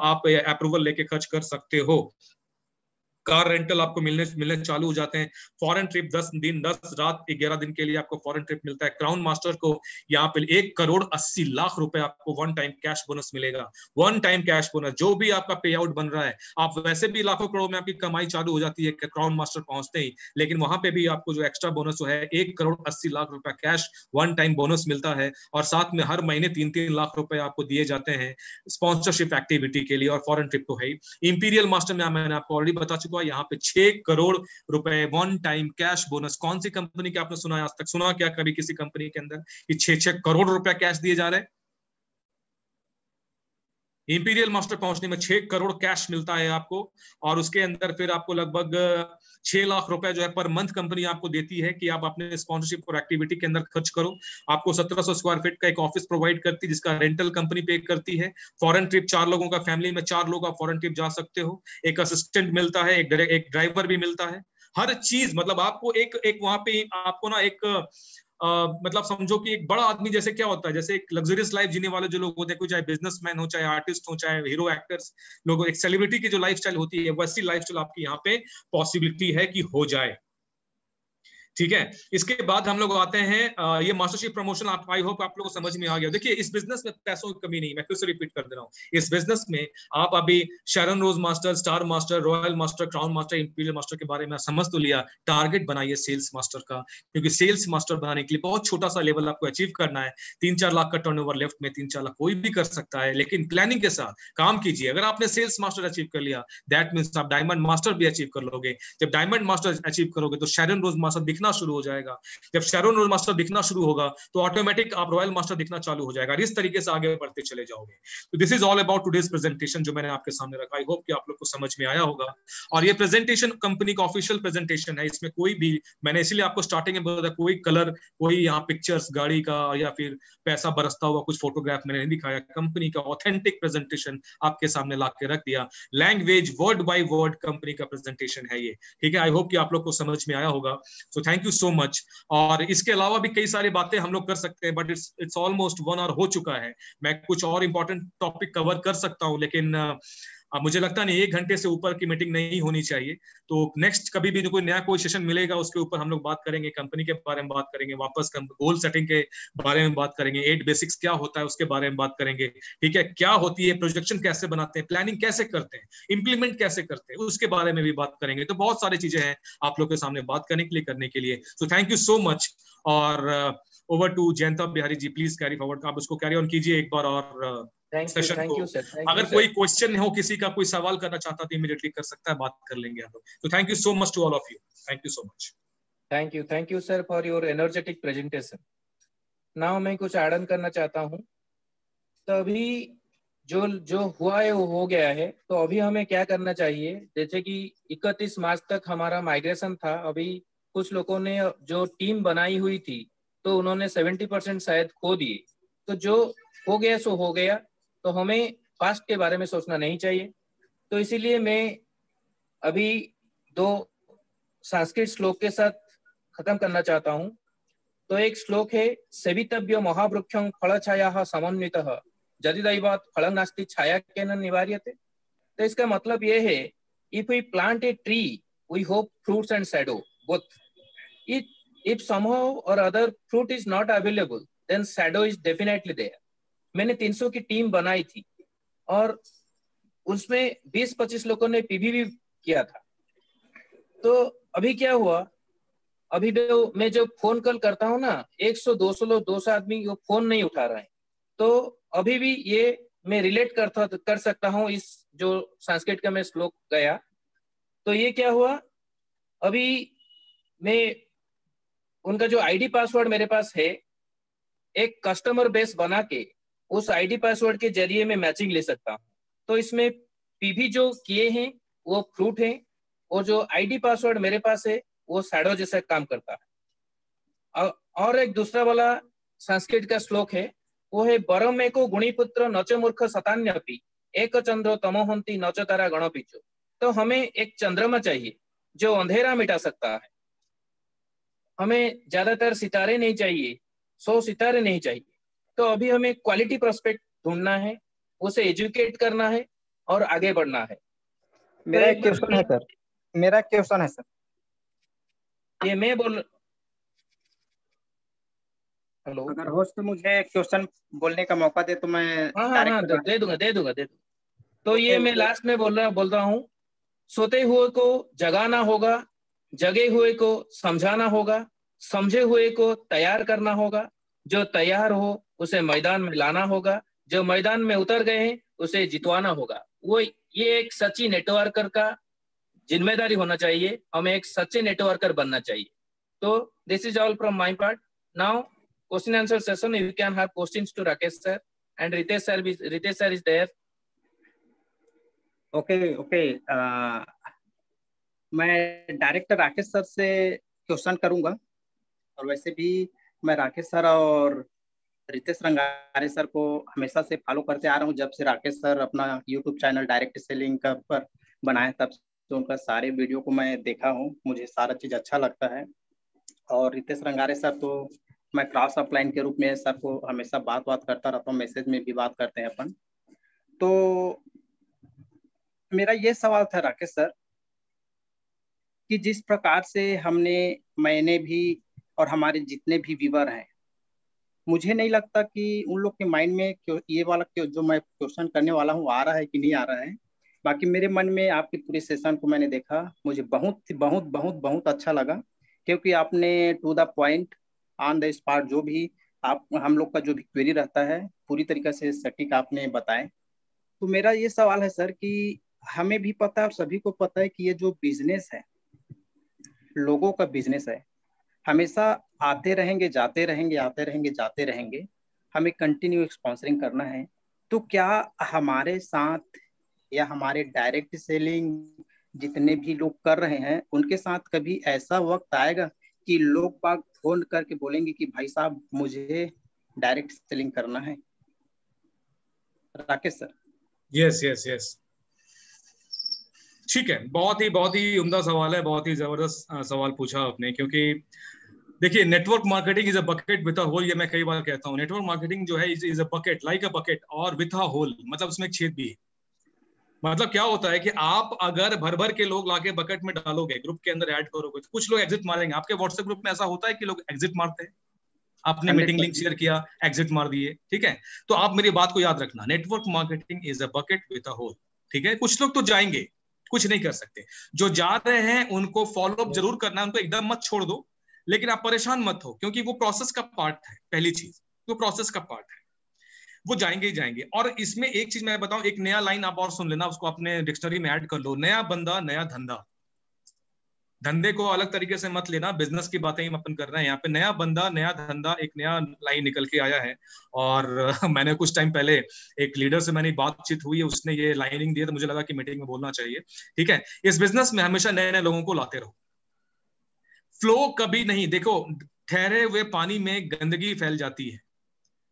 अप्रूवल लेके खर्च कर सकते हो। कार रेंटल आपको मिलने चालू हो जाते हैं। फॉरेन ट्रिप 10 दिन 10 रात 11 दिन के लिए आपको फॉरेन ट्रिप मिलता है। क्राउन मास्टर को यहाँ पे 1,80,00,000 रुपए आपको वन टाइम कैश बोनस मिलेगा। वन टाइम कैश बोनस, जो भी आपका पे आउट बन रहा है, आप वैसे भी लाखों करोड़ में आपकी कमाई चालू हो जाती है क्राउन मास्टर पहुंचते ही, लेकिन वहां पे भी आपको जो एक्स्ट्रा बोनस है 1,80,00,000 रुपया कैश वन टाइम बोनस मिलता है। और साथ में हर महीने 3-3 लाख रुपए आपको दिए जाते हैं स्पॉन्सरशिप एक्टिविटी के लिए, और फॉरेन ट्रिप तो है ही। इंपीरियल मास्टर में मैंने आपको ऑलरेडी बता चुका, यहाँ पे 6 करोड़ रुपए वन टाइम कैश बोनस। कौन सी कंपनी के आपने सुना है आज तक? सुना क्या कभी किसी कंपनी के अंदर कि 6-6 करोड़ रुपया कैश दिए जा रहे हैं? इंपीरियल मास्टर पहुंचने में 6 करोड़ कैश मिलता है आपको, और उसके अंदर फिर आपको लगभग 6 लाख रुपए जो है पर मंथ कंपनी आपको देती है कि आप अपने स्पॉन्सरशिप और एक्टिविटी के अंदर खर्च करो। आपको 1700 स्क्वायर फीट का एक ऑफिस प्रोवाइड करती है जिसका रेंटल कंपनी पे करती है। फॉरेन ट्रिप 4 लोगों का, फैमिली में 4 लोग आप फॉरेन ट्रिप जा सकते हो। एक असिस्टेंट मिलता है, एक ड्राइवर भी मिलता है। हर चीज मतलब आपको एक वहां पे आपको ना एक मतलब समझो कि एक बड़ा आदमी जैसे क्या होता है, जैसे एक लग्जरियस लाइफ जीने वाले जो लोग होते हैं, कोई चाहे बिजनेसमैन हो, चाहे आर्टिस्ट हो, चाहे हीरो एक्टर्स लोग, एक सेलिब्रिटी की जो लाइफस्टाइल होती है वैसी लाइफस्टाइल आपकी यहाँ पे पॉसिबिलिटी है कि हो जाए, ठीक है। इसके बाद हम लोग आते हैं ये मास्टरशिप प्रमोशन। आप, आई होप आप लोगों को समझ में आ गया। देखिए इस बिजनेस में पैसों की कमी नहीं, मैं फिर से रिपीट कर दे रहा हूँ। इस बिजनेस में आप अभी शेरन रोज master, star master, royal master, crown master, imperial master के बारे में समझ तो लिया। टारगेट बनाइए सेल्स मास्टर का, क्योंकि सेल्स मास्टर बनाने के लिए बहुत छोटा सा लेवल आपको अचीव करना है। 3-4 लाख का टर्नओवर लेफ्ट में 3-4 लाख कोई भी कर सकता है, लेकिन प्लानिंग के साथ काम कीजिए। अगर आपने सेल्स मास्टर अचीव कर लिया, दैट मीन्स आप डायमंड मास्टर भी अचीव कर लोगे। जब डायमंड मास्टर अचीव करोगे तो शेरन रोज मास्टर दिखना दिखना शुरू हो जाएगा। जब शेरोन रोज मास्टर दिखना शुरू होगा तो ऑटोमेटिक आप रॉयल मास्टर दिखना चालू हो जाएगा। इस तरीके से आगे बढ़ते चले जाओगे। तो this is all about today's presentation जो मैंने आपके सामने रखा। आई होप कि आप लोग को समझ में आया होगा। और ये प्रेजेंटेशन कंपनी का ऑफिशियल प्रेजेंटेशन है, इसमें कोई भी, मैंने इसीलिए आपको स्टार्टिंग में बोला था, कोई कलर, कोई यहाँ पिक्चर्स गाड़ी का या फिर पैसा बरसता हुआ कुछ फोटोग्राफ मैंने नहीं दिखाया। कंपनी का ऑथेंटिक प्रेजेंटेशन आपके सामने ला के रख दिया। Language word by word company का प्रेजेंटेशन है ये, ठीक है। आई होप कि आप लोग को समझ में आया होगा। सो थैंक यू सो मच। और इसके अलावा भी कई सारी बातें हम लोग कर सकते हैं, बट इट्स ऑलमोस्ट 1 आवर हो चुका है। मैं कुछ और इंपॉर्टेंट टॉपिक कवर कर सकता हूं, लेकिन मुझे लगता नहीं 1 घंटे से ऊपर की मीटिंग नहीं होनी चाहिए। तो नेक्स्ट कभी भी कोई नया कोई सेशन मिलेगा उसके ऊपर हम लोग बात करेंगे, कंपनी के बारे में बात करेंगे, वापस गोल सेटिंग के बारे में बात करेंगे, 8 बेसिक्स क्या होता है उसके बारे में बात करेंगे, ठीक है, क्या होती है, प्रोजेक्शन कैसे बनाते हैं, प्लानिंग कैसे करते हैं, इंप्लीमेंट कैसे करते हैं, उसके बारे में भी बात करेंगे। तो बहुत सारी चीजें हैं आप लोग के सामने बात करने के लिए। So thank you so much. और over to Jayanta Bihari ji, please carry forward, आप उसको कैरी ऑन कीजिए एक बार और सेशन को। अगर कोई क्वेश्चन हो, किसी का कोई सवाल करना चाहता तो इमीडिएटली कर सकता है, बात कर लेंगे हम लोग। तो thank you so much to all of you. Thank you so much. Thank you sir for your energetic presentation. Now मैं कुछ ऐड ऑन करना चाहता हूँ। तो अभी जो जो हुआ है वो हो गया है। तो अभी हमें क्या करना चाहिए, जैसे कि 31 मार्च तक हमारा माइग्रेशन था। अभी कुछ लोगों ने जो टीम बनाई हुई थी तो उन्होंने 70% शायद खो दिए। तो जो हो गया सो हो गया, तो हमें पास्ट के बारे में सोचना नहीं चाहिए। तो इसीलिए मैं अभी 2 संस्कृत श्लोक के साथ खत्म करना चाहता हूँ। तो एक श्लोक है, सेवितव्य महावृक्षं फलछाया समन्वितः यदि दैवात् फलं नास्ति छाया केन निवार्यते। तो इसका मतलब ये है, if we plant a tree we hope fruits and shadow both. If somehow or other fruit is not available then shadow is definitely there। मैंने 300 की टीम बनाई थी और उसमें 20-25 लोगों ने पीवीवी किया था। तो अभी क्या हुआ, अभी मैं जो फोन कॉल करता हूँ ना, 100-200 लोग, 200 आदमी वो फोन नहीं उठा रहे हैं। तो अभी भी ये मैं रिलेट कर सकता हूँ इस जो संस्कृत का मैं श्लोक गया। तो ये क्या हुआ, अभी मैं उनका जो आईडी पासवर्ड मेरे पास है, एक कस्टमर बेस बना के उस आईडी पासवर्ड के जरिए मैं मैचिंग ले सकता हूँ। तो इसमें पीवी जो किए हैं वो फ्रूट है, और जो आईडी पासवर्ड मेरे पास है वो शैडो जैसा काम करता है। और एक दूसरा वाला संस्कृत का श्लोक है, वो है बरम एको गुणीपुत्र नच मूर्ख शतान्यपि एक चंद्रो तमोहंति नच तारा गणपिचो। तो हमें एक चंद्रमा चाहिए जो अंधेरा मिटा सकता है। हमें ज्यादातर सितारे नहीं चाहिए, 100 सितारे नहीं चाहिए। तो अभी हमें क्वालिटी प्रोस्पेक्ट ढूंढना है, उसे एजुकेट करना है और आगे बढ़ना है। मेरा एक क्वेश्चन है सर, मेरा क्वेश्चन है सर। ये मैं बोल, हेलो, अगर होस्ट मुझे क्वेश्चन बोलने का मौका दे तो मैं हाँ दे दूंगा। तो ये मैं लास्ट में बोल रहा हूँ, सोते हुए को जगाना होगा, जगे हुए को समझाना होगा, समझे हुए को तैयार करना होगा, जो तैयार हो उसे मैदान में लाना होगा, जो मैदान में उतर गए हैं उसे जितवाना होगा। वो ये एक सच्ची नेटवर्कर का जिम्मेदारी होना चाहिए। हमें एक सच्चे नेटवर्कर बनना चाहिए। तो this is all from my part. Now question answer session, you can have questions to Rakesh sir and Ritesh sir is there. Okay मैं डायरेक्टर राकेश सर से क्वेश्चन करूंगा। और वैसे भी मैं राकेश सर और रितेश रंगारे सर को हमेशा से फॉलो करते आ रहा हूँ। जब से राकेश सर अपना यूट्यूब चैनल डायरेक्ट सेलिंग का पर बनाए तब से उनका सारे वीडियो को मैं देखा हूँ, मुझे सारा चीज़ अच्छा लगता है। और रितेश रंगारे सर तो मैं क्रॉस अपलाइन के रूप में सर को हमेशा बात करता रहता हूँ, मैसेज में भी बात करते हैं अपन। तो मेरा ये सवाल था राकेश सर कि जिस प्रकार से मैंने भी और हमारे जितने भी व्यूअर हैं, मुझे नहीं लगता कि उन लोग के माइंड में ये वाला जो मैं क्वेश्चन करने वाला हूँ आ रहा है कि नहीं आ रहा है। बाकी मेरे मन में आपके पूरे सेशन को मैंने देखा, मुझे बहुत बहुत बहुत बहुत अच्छा लगा, क्योंकि आपने to the point on the spot जो भी आप हम लोग का जो भी क्वेरी रहता है पूरी तरीके से सटीक आपने बताए। तो मेरा ये सवाल है सर कि हमें भी पता है और सभी को पता है कि ये जो बिजनेस है लोगों का बिजनेस है, हमेशा आते रहेंगे, जाते रहेंगे, आते रहेंगे, जाते रहेंगे, हमें कंटिन्यू स्पॉन्सरिंग करना है। तो क्या हमारे साथ या हमारे डायरेक्ट सेलिंग जितने भी लोग कर रहे हैं उनके साथ कभी ऐसा वक्त आएगा कि लोग बाग फोन करके बोलेंगे कि भाई साहब मुझे डायरेक्ट सेलिंग करना है? Rakesh sir. Yes yes yes, ठीक है, बहुत ही उम्दा सवाल है, बहुत ही जबरदस्त सवाल पूछा आपने। क्योंकि देखिए, network marketing is a bucket with a hole, ये मैं कई बार कहता हूँ। नेटवर्क मार्केटिंग जो है is a bucket, like a bucket, और विद अ होल, मतलब उसमें एक छेद भी है। मतलब क्या होता है कि आप अगर भर भर के लोग लाके बकेट में डालोगे, ग्रुप के अंदर ऐड करोगे, तो कुछ लोग एग्जिट मारेंगे। आपके व्हाट्सएप ग्रुप में ऐसा होता है कि लोग एग्जिट मारते हैं। आपने मीटिंग लिंक 100%। शेयर किया, एग्जिट मार दिए, ठीक है। तो आप मेरी बात को याद रखना, network marketing is a bucket with a hole, ठीक है। कुछ लोग तो जाएंगे, कुछ नहीं कर सकते। जो जा रहे हैं उनको फॉलो अप जरूर करना है, उनको एकदम मत छोड़ दो, लेकिन आप परेशान मत हो, क्योंकि वो प्रोसेस का पार्ट है। पहली चीज, वो प्रोसेस का पार्ट है, वो जाएंगे ही जाएंगे। और इसमें एक चीज मैं बताऊं, एक नया लाइन आप और सुन लेना, उसको अपने डिक्शनरी में ऐड कर लो, नया बंदा नया धंधा। धंधे को अलग तरीके से मत लेना, बिजनेस की बातें ही अपन कर रहे हैं यहाँ पे। नया बंदा नया धंधा, एक नया लाइन निकल के आया है। और मैंने कुछ टाइम पहले एक लीडर से मैंने बातचीत हुई है, उसने ये लाइनिंग दी है, तो मुझे लगा कि मीटिंग में बोलना चाहिए, ठीक है। इस बिजनेस में हमेशा नए नए लोगों को लाते रहो, फ्लो कभी नहीं। देखो, ठहरे हुए पानी में गंदगी फैल जाती है,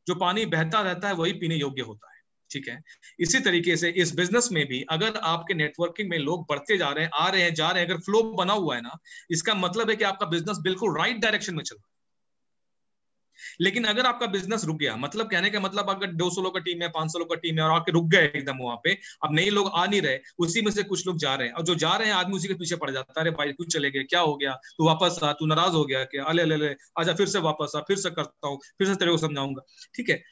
जो पानी बहता रहता है वही पीने योग्य होता है, ठीक है। इसी तरीके से इस बिजनेस में भी अगर आपके नेटवर्किंग में लोग बढ़ते जा रहे हैं, आ रहे हैं, जा रहे हैं, अगर फ्लो बना हुआ है ना, इसका मतलब है कि आपका बिजनेस बिल्कुल राइट डायरेक्शन में चल रहा है। लेकिन अगर आपका बिजनेस रुक गया, मतलब कहने का मतलब अगर 200 लोग का टीम है, 500 लोग का टीम है, और आके रुक गए एकदम वहां पे, अब नए लोग आ नहीं रहे, उसी में से कुछ लोग जा रहे हैं, और जो जा रहे हैं आदमी उसी के पीछे पड़ जाता है। अरे भाई कुछ चले गए, क्या हो गया, तू वापस आ, तू नाराज हो गया क्या, अले ले ले, आजा फिर से वापस आ, फिर से करता हूँ, फिर से तेरे को समझाऊंगा, ठीक है।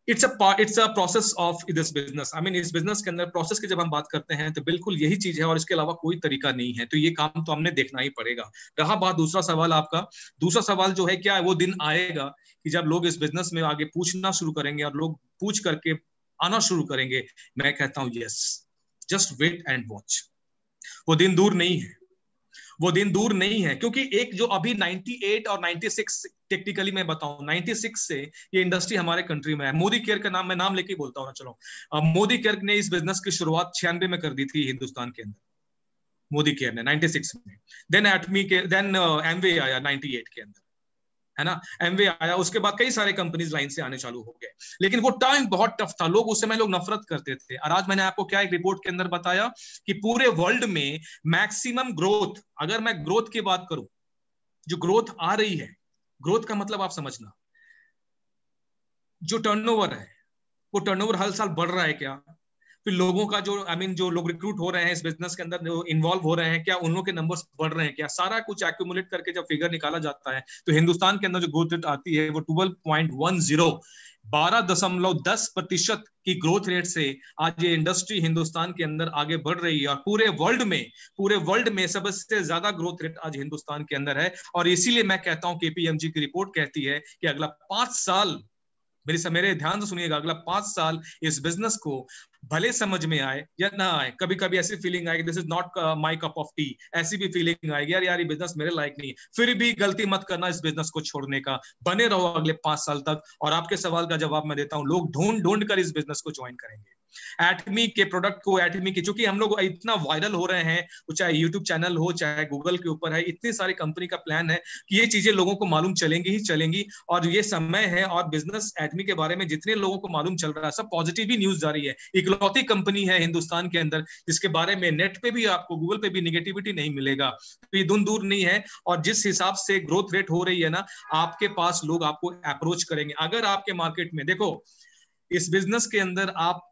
It's a process of this business. I mean, इस बिजनेस के अंदर प्रोसेस की जब हम बात करते हैं तो बिल्कुल यही चीज है, और इसके अलावा कोई तरीका नहीं है। तो ये काम तो हमने देखना ही पड़ेगा। रहा बात दूसरा सवाल आपका, दूसरा सवाल जो है, क्या वो दिन आएगा कि जब लोग इस बिजनेस में आगे पूछना शुरू करेंगे और लोग पूछ करके आना शुरू करेंगे? मैं कहता हूं yes, just wait and watch. वो दिन दूर नहीं है, वो दिन दूर नहीं है। क्योंकि एक जो अभी 98 और 96, टेक्निकली मैं बताऊं 96 से ये इंडस्ट्री हमारे कंट्री में है। मोदी केयर का नाम मैं नाम लेके बोलता हूं ना, चलो। मोदी केयर ने इस बिजनेस की शुरुआत 96 में कर दी थी हिंदुस्तान के अंदर, मोदी केयर ने 96 में। देन एटमी के, देन एमवे आया 98 के अंदर, है ना। एमवे आया, उसके बाद कई सारे कंपनीज लाइन से आने चालू हो गए। लेकिन वो टाइम बहुत टफ था, लोग उस समय लोग नफरत करते थे। और आज मैंने आपको क्या एक रिपोर्ट के अंदर बताया कि पूरे वर्ल्ड में मैक्सिमम ग्रोथ, अगर मैं ग्रोथ की बात करूं, जो ग्रोथ आ रही है, ग्रोथ का मतलब आप समझना, जो टर्नओवर है, वो टर्नओवर हर साल बढ़ रहा है क्या? फिर लोगों का जो जो लोग रिक्रूट हो रहे हैं इस बिजनेस के अंदर, जो इन्वॉल्व हो रहे हैं, क्या उन लोगों के नंबर्स बढ़ रहे हैं क्या? सारा कुछ एक्यूमुलेट करके जब फिगर निकाला जाता है, तो हिंदुस्तान के अंदर जो ग्रोथ रेट आती है वो 12.10, 12.10% की ग्रोथ रेट से आज ये इंडस्ट्री हिंदुस्तान के अंदर आगे बढ़ रही है। और पूरे वर्ल्ड में सबसे ज्यादा ग्रोथ रेट आज हिंदुस्तान के अंदर है। और इसीलिए मैं कहता हूं, केपीएमजी की रिपोर्ट कहती है कि अगला 5 साल, मेरे ध्यान से सुनिएगा, अगला 5 साल इस बिजनेस को भले समझ में आए या ना आए, कभी कभी ऐसी फीलिंग आएगी this is not my cup of T, ऐसी भी फीलिंग आएगी यार ये बिजनेस मेरे लायक नहीं है, फिर भी गलती मत करना इस बिजनेस को छोड़ने का, बने रहो अगले 5 साल तक। और आपके सवाल का जवाब मैं देता हूं, लोग ढूंढ ढूंढ कर इस बिजनेस को ज्वाइन करेंगे। एटमी के प्रोडक्ट को, एटमी के, चूंकि हम लोग इतना वायरल हो रहे हैं, चाहे यूट्यूब चैनल हो, चाहे गूगल के ऊपर है, इतनी सारी कंपनी का प्लान है कि ये चीजें लोगों को मालूम चलेंगी ही चलेंगी। और ये समय है, और बिजनेस एटमी के बारे में जितने लोगों को मालूम चल रहा है, सब पॉजिटिव ही न्यूज जा रही है। इकलौती कंपनी है हिंदुस्तान के अंदर जिसके बारे में नेट पे भी आपको, गूगल पे भी निगेटिविटी नहीं मिलेगा। तो ये दूर नहीं है। और जिस हिसाब से ग्रोथ रेट हो रही है ना, आपके पास लोग आपको अप्रोच करेंगे। अगर आपके मार्केट में, देखो, इस बिजनेस के अंदर आप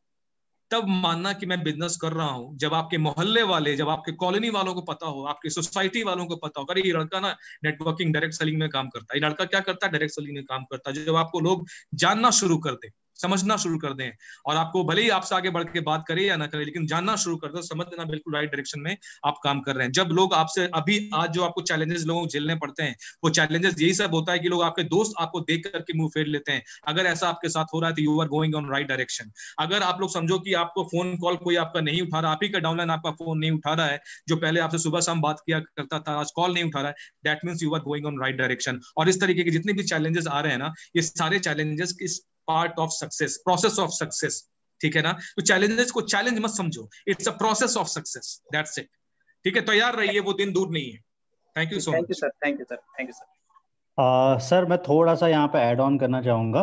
तब मानना कि मैं बिजनेस कर रहा हूं जब आपके मोहल्ले वाले, जब आपके कॉलोनी वालों को पता हो, आपकी सोसाइटी वालों को पता हो, अरे ये लड़का ना नेटवर्किंग, डायरेक्ट सेलिंग में काम करता है, ये लड़का क्या करता है, डायरेक्ट सेलिंग में काम करता है। जब आपको लोग जानना शुरू कर दे, समझना शुरू कर दें, और आपको भले ही आपसे आगे बढ़ के बात करे या ना करे, लेकिन जानना शुरू कर दो, समझ लेना बिल्कुल राइट डायरेक्शन में आप काम कर रहे हैं। जब लोग आपसे अभी आज जो आपको चैलेंजेस लोगों को झेलने पड़ते हैं, वो चैलेंजेस यही सब होता है कि लोग आपके दोस्त आपको देख करके मुंह फेर लेते हैं। अगर ऐसा आपके साथ हो रहा है तो you are going on right direction. अगर आप लोग समझो कि आपको फोन कॉल कोई आपका नहीं उठा रहा, आप ही का डाउनलाइन आपका फोन नहीं उठा रहा है, जो पहले आपसे सुबह शाम बात किया करता था आज कॉल नहीं उठा रहा है, that means you are going on right direction. और इस तरीके के जितने भी चैलेंजेस आ रहे हैं ना, ये सारे चैलेंजेस इस part of success, process of success, ठीक है ना। तो चैलेंजेस को चैलेंज मत समझो, it's a process of success, that's it. ठीक है, तैयार रहिए, वो दिन दूर नहीं है। Thank you so thank you much. Sir, thank you sir, thank you sir. Sir मैं थोड़ा सा यहाँ पे ऐड ऑन करना चाहूँगा।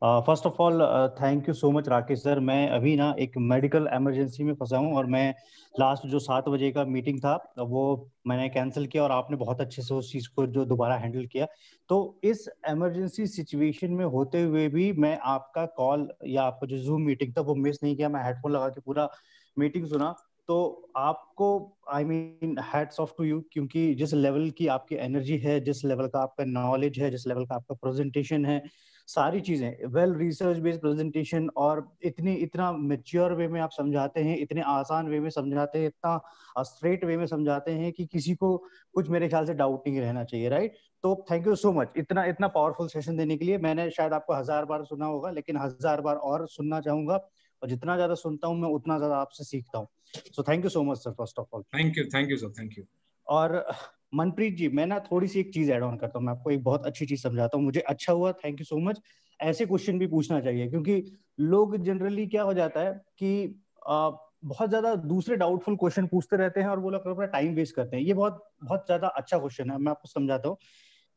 First of all thank you so much Rakesh sir. मैं अभी ना एक मेडिकल इमरजेंसी में फंसा हूँ, और मैं लास्ट जो 7 बजे का मीटिंग था वो मैंने कैंसिल किया, और आपने बहुत अच्छे से उस चीज़ को जो दोबारा हैंडल किया। तो इस इमरजेंसी सिचुएशन में होते हुए भी मैं आपका कॉल या आपका जो जूम मीटिंग था वो मिस नहीं किया। मैं हेडफोन लगा के पूरा मीटिंग सुना। तो आपको I mean hats off to you, क्योंकि जिस लेवल की आपकी एनर्जी है, जिस लेवल का आपका नॉलेज है, जिस लेवल का आपका प्रेजेंटेशन है, सारी चीजें वेल रिसर्च बेस्ड प्रेजेंटेशन, और इतना मेच्योर वे में आप समझाते हैं, इतने आसान वे में समझाते हैं, इतना स्ट्रेट वे में समझाते हैं कि किसी को कुछ मेरे ख्याल से डाउट नहीं रहना चाहिए, राइट। तो थैंक यू सो मच इतना पावरफुल सेशन देने के लिए। मैंने शायद आपको 1000 बार सुना होगा, लेकिन 1000 बार और सुनना चाहूंगा, और जितना ज्यादा सुनता हूं मैं उतना ज्यादा आपसे सीखता हूँ। सो thank you so much sir, first of all. Thank you sir, thank you. और मनप्रीत जी, मैं ना थोड़ी सी एक चीज ऐड ऑन करता हूँ, मैं आपको एक बहुत अच्छी चीज समझाता हूँ। मुझे अच्छा हुआ, थैंक यू सो मच। ऐसे क्वेश्चन भी पूछना चाहिए, क्योंकि लोग जनरली क्या हो जाता है कि बहुत ज्यादा दूसरे डाउटफुल क्वेश्चन पूछते रहते हैं, और वो लोग अपना टाइम वेस्ट करते हैं। ये बहुत बहुत ज्यादा अच्छा क्वेश्चन है, मैं आपको समझाता हूँ।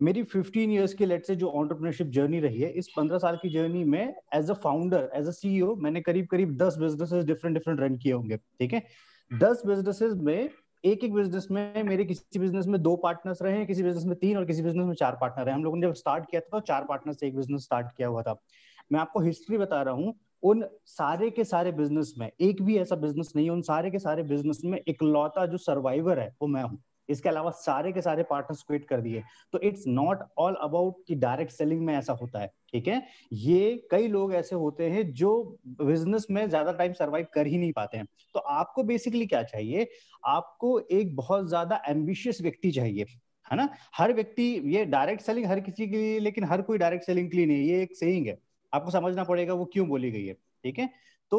मेरी 15 इयर्स की लेट से जो एंटरप्रेन्योरशिप जर्नी रही है, इस 15 साल की जर्नी में as a founder, as a CEO, मैंने करीब 10 बिजनेसेस डिफरेंट रन किए होंगे, ठीक है। 10 बिजनेसेस में एक बिजनेस में मेरे किसी बिजनेस में 2 पार्टनर्स रहे हैं, किसी बिजनेस में 3, और किसी बिजनेस में 4 पार्टनर रहे। हम लोगों ने जब स्टार्ट किया था तो 4 पार्टनर से एक बिजनेस स्टार्ट किया हुआ था। मैं आपको हिस्ट्री बता रहा हूँ, उन सारे के सारे बिजनेस में एक भी ऐसा बिजनेस नहीं है, उन सारे के सारे बिजनेस में इकलौता जो सर्वाइवर है वो मैं हूँ। इसके अलावा सारे के सारे पार्टनर्स क्विट कर दिए। तो इट्स नॉट ऑल अबाउट कि डायरेक्ट सेलिंग में ऐसा होता है, ठीक है। ये कई लोग ऐसे होते हैं जो बिजनेस में ज्यादा टाइम सर्वाइव कर ही नहीं पाते हैं। तो आपको बेसिकली क्या चाहिए, आपको एक बहुत ज्यादा एम्बिशियस व्यक्ति चाहिए, है ना। हर व्यक्ति, ये डायरेक्ट सेलिंग हर किसी के लिए, लेकिन हर कोई डायरेक्ट सेलिंग के लिए नहीं, ये एक सेइंग है, आपको समझना पड़ेगा वो क्यों बोली गई है, ठीक है। तो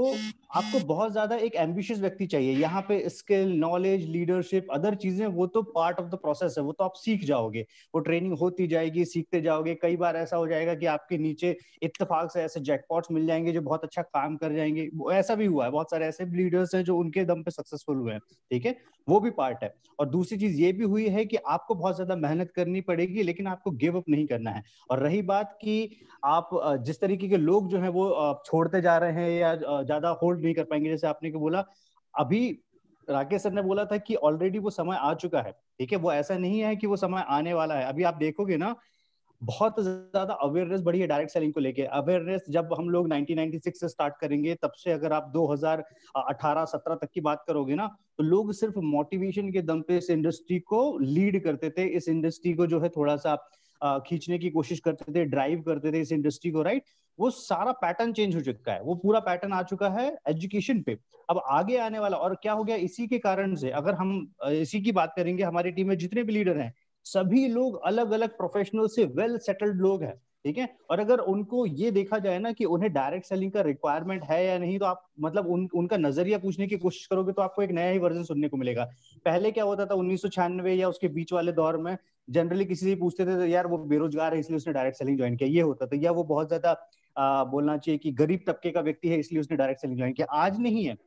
आपको बहुत ज्यादा एक एम्बिशियस व्यक्ति चाहिए। यहाँ पे स्किल, नॉलेज, लीडरशिप, अदर चीजें वो तो पार्ट ऑफ द प्रोसेस है, वो तो आप सीख जाओगे, वो ट्रेनिंग होती जाएगी, सीखते जाओगे। कई बार ऐसा हो जाएगा कि आपके नीचे इत्तेफाक से ऐसे जैकपॉट्स मिल जाएंगे जो बहुत अच्छा काम कर जाएंगे। ऐसा भी हुआ है, बहुत सारे ऐसे लीडर्स हैं जो उनके दम पे सक्सेसफुल हुए हैं, ठीक है। वो भी पार्ट है। और दूसरी चीज ये भी हुई है कि आपको बहुत ज्यादा मेहनत करनी पड़ेगी, लेकिन आपको गिव अप नहीं करना है। और रही बात कि आप जिस तरीके के लोग जो है वो छोड़ते जा रहे हैं या ज्यादा होल्ड नहीं कर पाएंगे, जैसे आपने को बोला अभी, राकेश सर ने बोला था कि ऑलरेडी वो समय आ चुका है, ठीक है। वो ऐसा नहीं है कि वो समय आने वाला है। अभी आप देखोगे ना, बहुत ज्यादा अवेयरनेस बढ़ी है डायरेक्ट सेलिंग को लेके। अवेयरनेस जब हम लोग 1996 से स्टार्ट करेंगे, तब से अगर आप 2018-17 तक की बात करोगे ना, तो लोग सिर्फ मोटिवेशन के दम पे इस इंडस्ट्री को लीड करते थे, इस इंडस्ट्री को जो है थोड़ा सा खींचने की कोशिश करते थे, ड्राइव करते थे इस इंडस्ट्री को, राइट। वो सारा पैटर्न चेंज हो चुका है, वो पूरा पैटर्न आ चुका है एजुकेशन पे। अब आगे आने वाला और क्या हो गया, इसी के कारण से अगर हम इसी की बात करेंगे, हमारी टीम में जितने भी लीडर हैं सभी लोग अलग अलग प्रोफेशनल से वेल सेटल्ड लोग हैं, ठीक है। और अगर उनको ये देखा जाए ना कि उन्हें डायरेक्ट सेलिंग का रिक्वायरमेंट है या नहीं, तो आप मतलब उनका नजरिया पूछने की कोशिश करोगे तो आपको एक नया ही वर्जन सुनने को मिलेगा। पहले क्या होता था 1996 या उसके बीच वाले दौर में, जनरली किसी से पूछते थे तो यार वो बेरोजगार है इसलिए उसने डायरेक्ट सेलिंग ज्वाइन किया, ये होता था। या वो बहुत ज्यादा बोलना चाहिए कि गरीब तबके का व्यक्ति है इसलिए उसने डायरेक्ट सेलिंग ज्वाइन किया। आज नहीं है।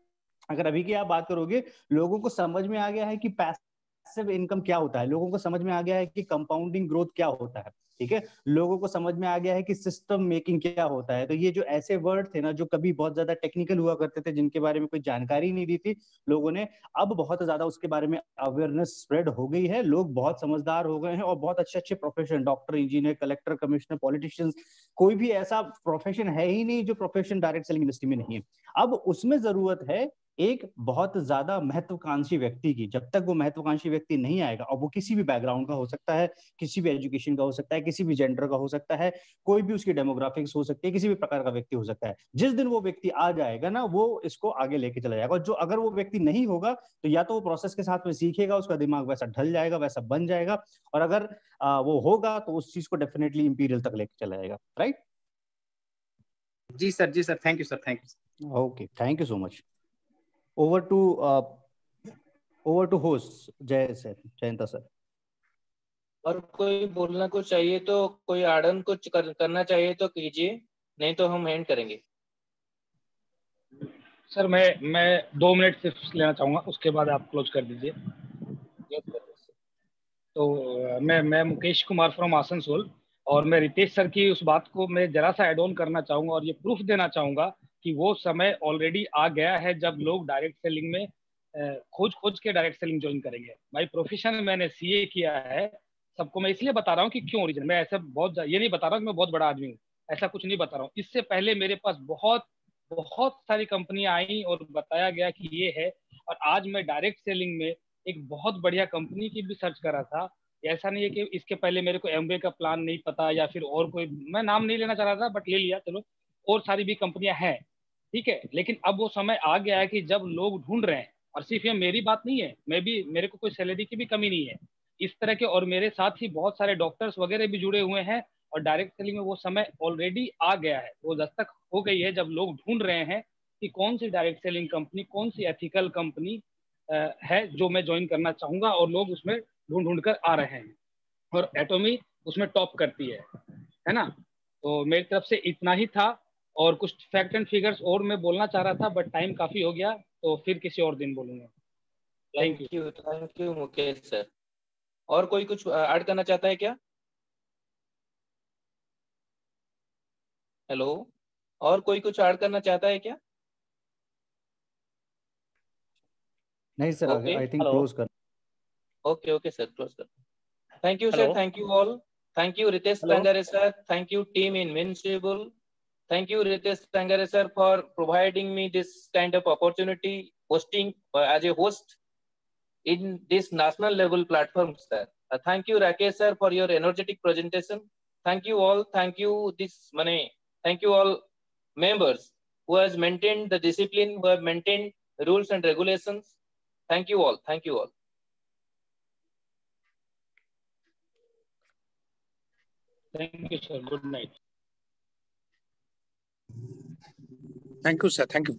अगर अभी की आप बात करोगे, लोगों को समझ में आ गया है कि पैसिव इनकम क्या होता है, लोगों को समझ में आ गया है कि कंपाउंडिंग ग्रोथ क्या होता है, ठीक है। लोगों को समझ में आ गया है कि सिस्टम मेकिंग क्या होता है। तो ये जो ऐसे वर्ड थे ना जो कभी बहुत ज्यादा टेक्निकल हुआ करते थे, जिनके बारे में कोई जानकारी नहीं दी थी लोगों ने, अब बहुत ज्यादा उसके बारे में अवेयरनेस स्प्रेड हो गई है। लोग बहुत समझदार हो गए हैं और बहुत अच्छे अच्छे profession, doctor, engineer, collector, commissioner, politicians, कोई भी ऐसा प्रोफेशन है ही नहीं जो प्रोफेशन डायरेक्ट सेलिंग इंडस्ट्री में नहीं है। अब उसमें जरूरत है एक बहुत ज्यादा महत्वाकांक्षी व्यक्ति की, जब तक वो महत्वाकांक्षी व्यक्ति नहीं आएगा, और वो किसी भी बैकग्राउंड का हो सकता है, किसी भी एजुकेशन का हो सकता है, किसी भी जेंडर का हो सकता है, कोई भी उसकी डेमोग्राफिक्स हो सकती है, किसी भी प्रकार का व्यक्ति हो सकता है, जिस दिन वो व्यक्ति आ जाएगा ना, वो इसको आगे लेके चला जाएगा। और जो अगर वो व्यक्ति नहीं होगा तो या तो वो प्रोसेस के साथ में सीखेगा, उसका दिमाग वैसा ढल जाएगा, वैसा बन जाएगा, और अगर वो होगा तो उस चीज को डेफिनेटली इंपीरियल तक लेके चला जाएगा। राइट? जी sir, thank you sir, thank you. Okay, thank you so much. Over to host Jay sir, Jayanta sir. और कोई बोलना कुछ चाहिए तो, कोई आड़न कुछ करना चाहिए तो कीजिए, नहीं तो हम एंड करेंगे। सर मैं 2 मिनट सिर्फ लेना चाहूँगा, उसके बाद आप क्लोज कर दीजिए। तो मैं मुकेश कुमार फ्रॉम आसनसोल, और मैं रितेश सर की उस बात को मैं जरा सा एड ऑन करना चाहूँगा और ये प्रूफ देना चाहूँगा कि वो समय ऑलरेडी आ गया है जब लोग डायरेक्ट सेलिंग में खोज के डायरेक्ट सेलिंग ज्वाइन करेंगे। माय प्रोफेशन मैंने सीए किया है, सबको मैं इसलिए बता रहा हूँ कि क्यों रीजन, मैं ऐसे ये नहीं बता रहा हूँ कि मैं बहुत बड़ा आदमी हूँ, ऐसा कुछ नहीं बता रहा हूँ। इससे पहले मेरे पास बहुत सारी कंपनियां आई और बताया गया कि ये है, और आज मैं डायरेक्ट सेलिंग में एक बहुत बढ़िया कंपनी की भी सर्च कर रहा था। ऐसा नहीं है कि इसके पहले मेरे को एमवे का प्लान नहीं पता या फिर और कोई, मैं नाम नहीं लेना चाह रहा था बट ले लिया, चलो, और सारी भी कंपनियां हैं, ठीक है। लेकिन अब वो समय आ गया है कि जब लोग ढूंढ रहे हैं, और सिर्फ ये मेरी बात नहीं है, मेरे को कोई सैलरी की भी कमी नहीं है इस तरह के, और मेरे साथ ही बहुत सारे डॉक्टर्स वगैरह भी जुड़े हुए हैं, और डायरेक्ट सेलिंग में वो समय ऑलरेडी आ गया है, वो दस्तक हो गई है जब लोग ढूंढ रहे हैं कि कौन सी डायरेक्ट सेलिंग कंपनी, कौन सी एथिकल कंपनी है जो मैं ज्वाइन करना चाहूंगा, और लोग उसमें ढूंढ कर आ रहे हैं, और एटॉमी उसमें टॉप करती है ना। तो मेरी तरफ से इतना ही था, और कुछ फैक्ट एंड फिगर्स और मैं बोलना चाह रहा था बट टाइम काफी हो गया, तो फिर किसी और दिन बोलूंगा। Thank you Mukesh sir. और कोई कुछ ऐड करना चाहता है क्या? हेलो, और कोई कुछ ऐड करना चाहता है क्या? नहीं सर, आई थिंक क्लोज कर। ओके सर, क्लोज कर। Thank you sir, thank you all, thank you Ritesh Tangare sir, thank you team Invincible, thank you Ritesh Tangare sir for providing me this kind of opportunity, hosting as a host in this national level platform, sir. Thank you Rakesh sir for your energetic presentation. Thank you all, thank you all members who has maintained the discipline, who have maintained rules and regulations. Thank you all, thank you all. Thank you sir, good night. Thank you sir, thank you.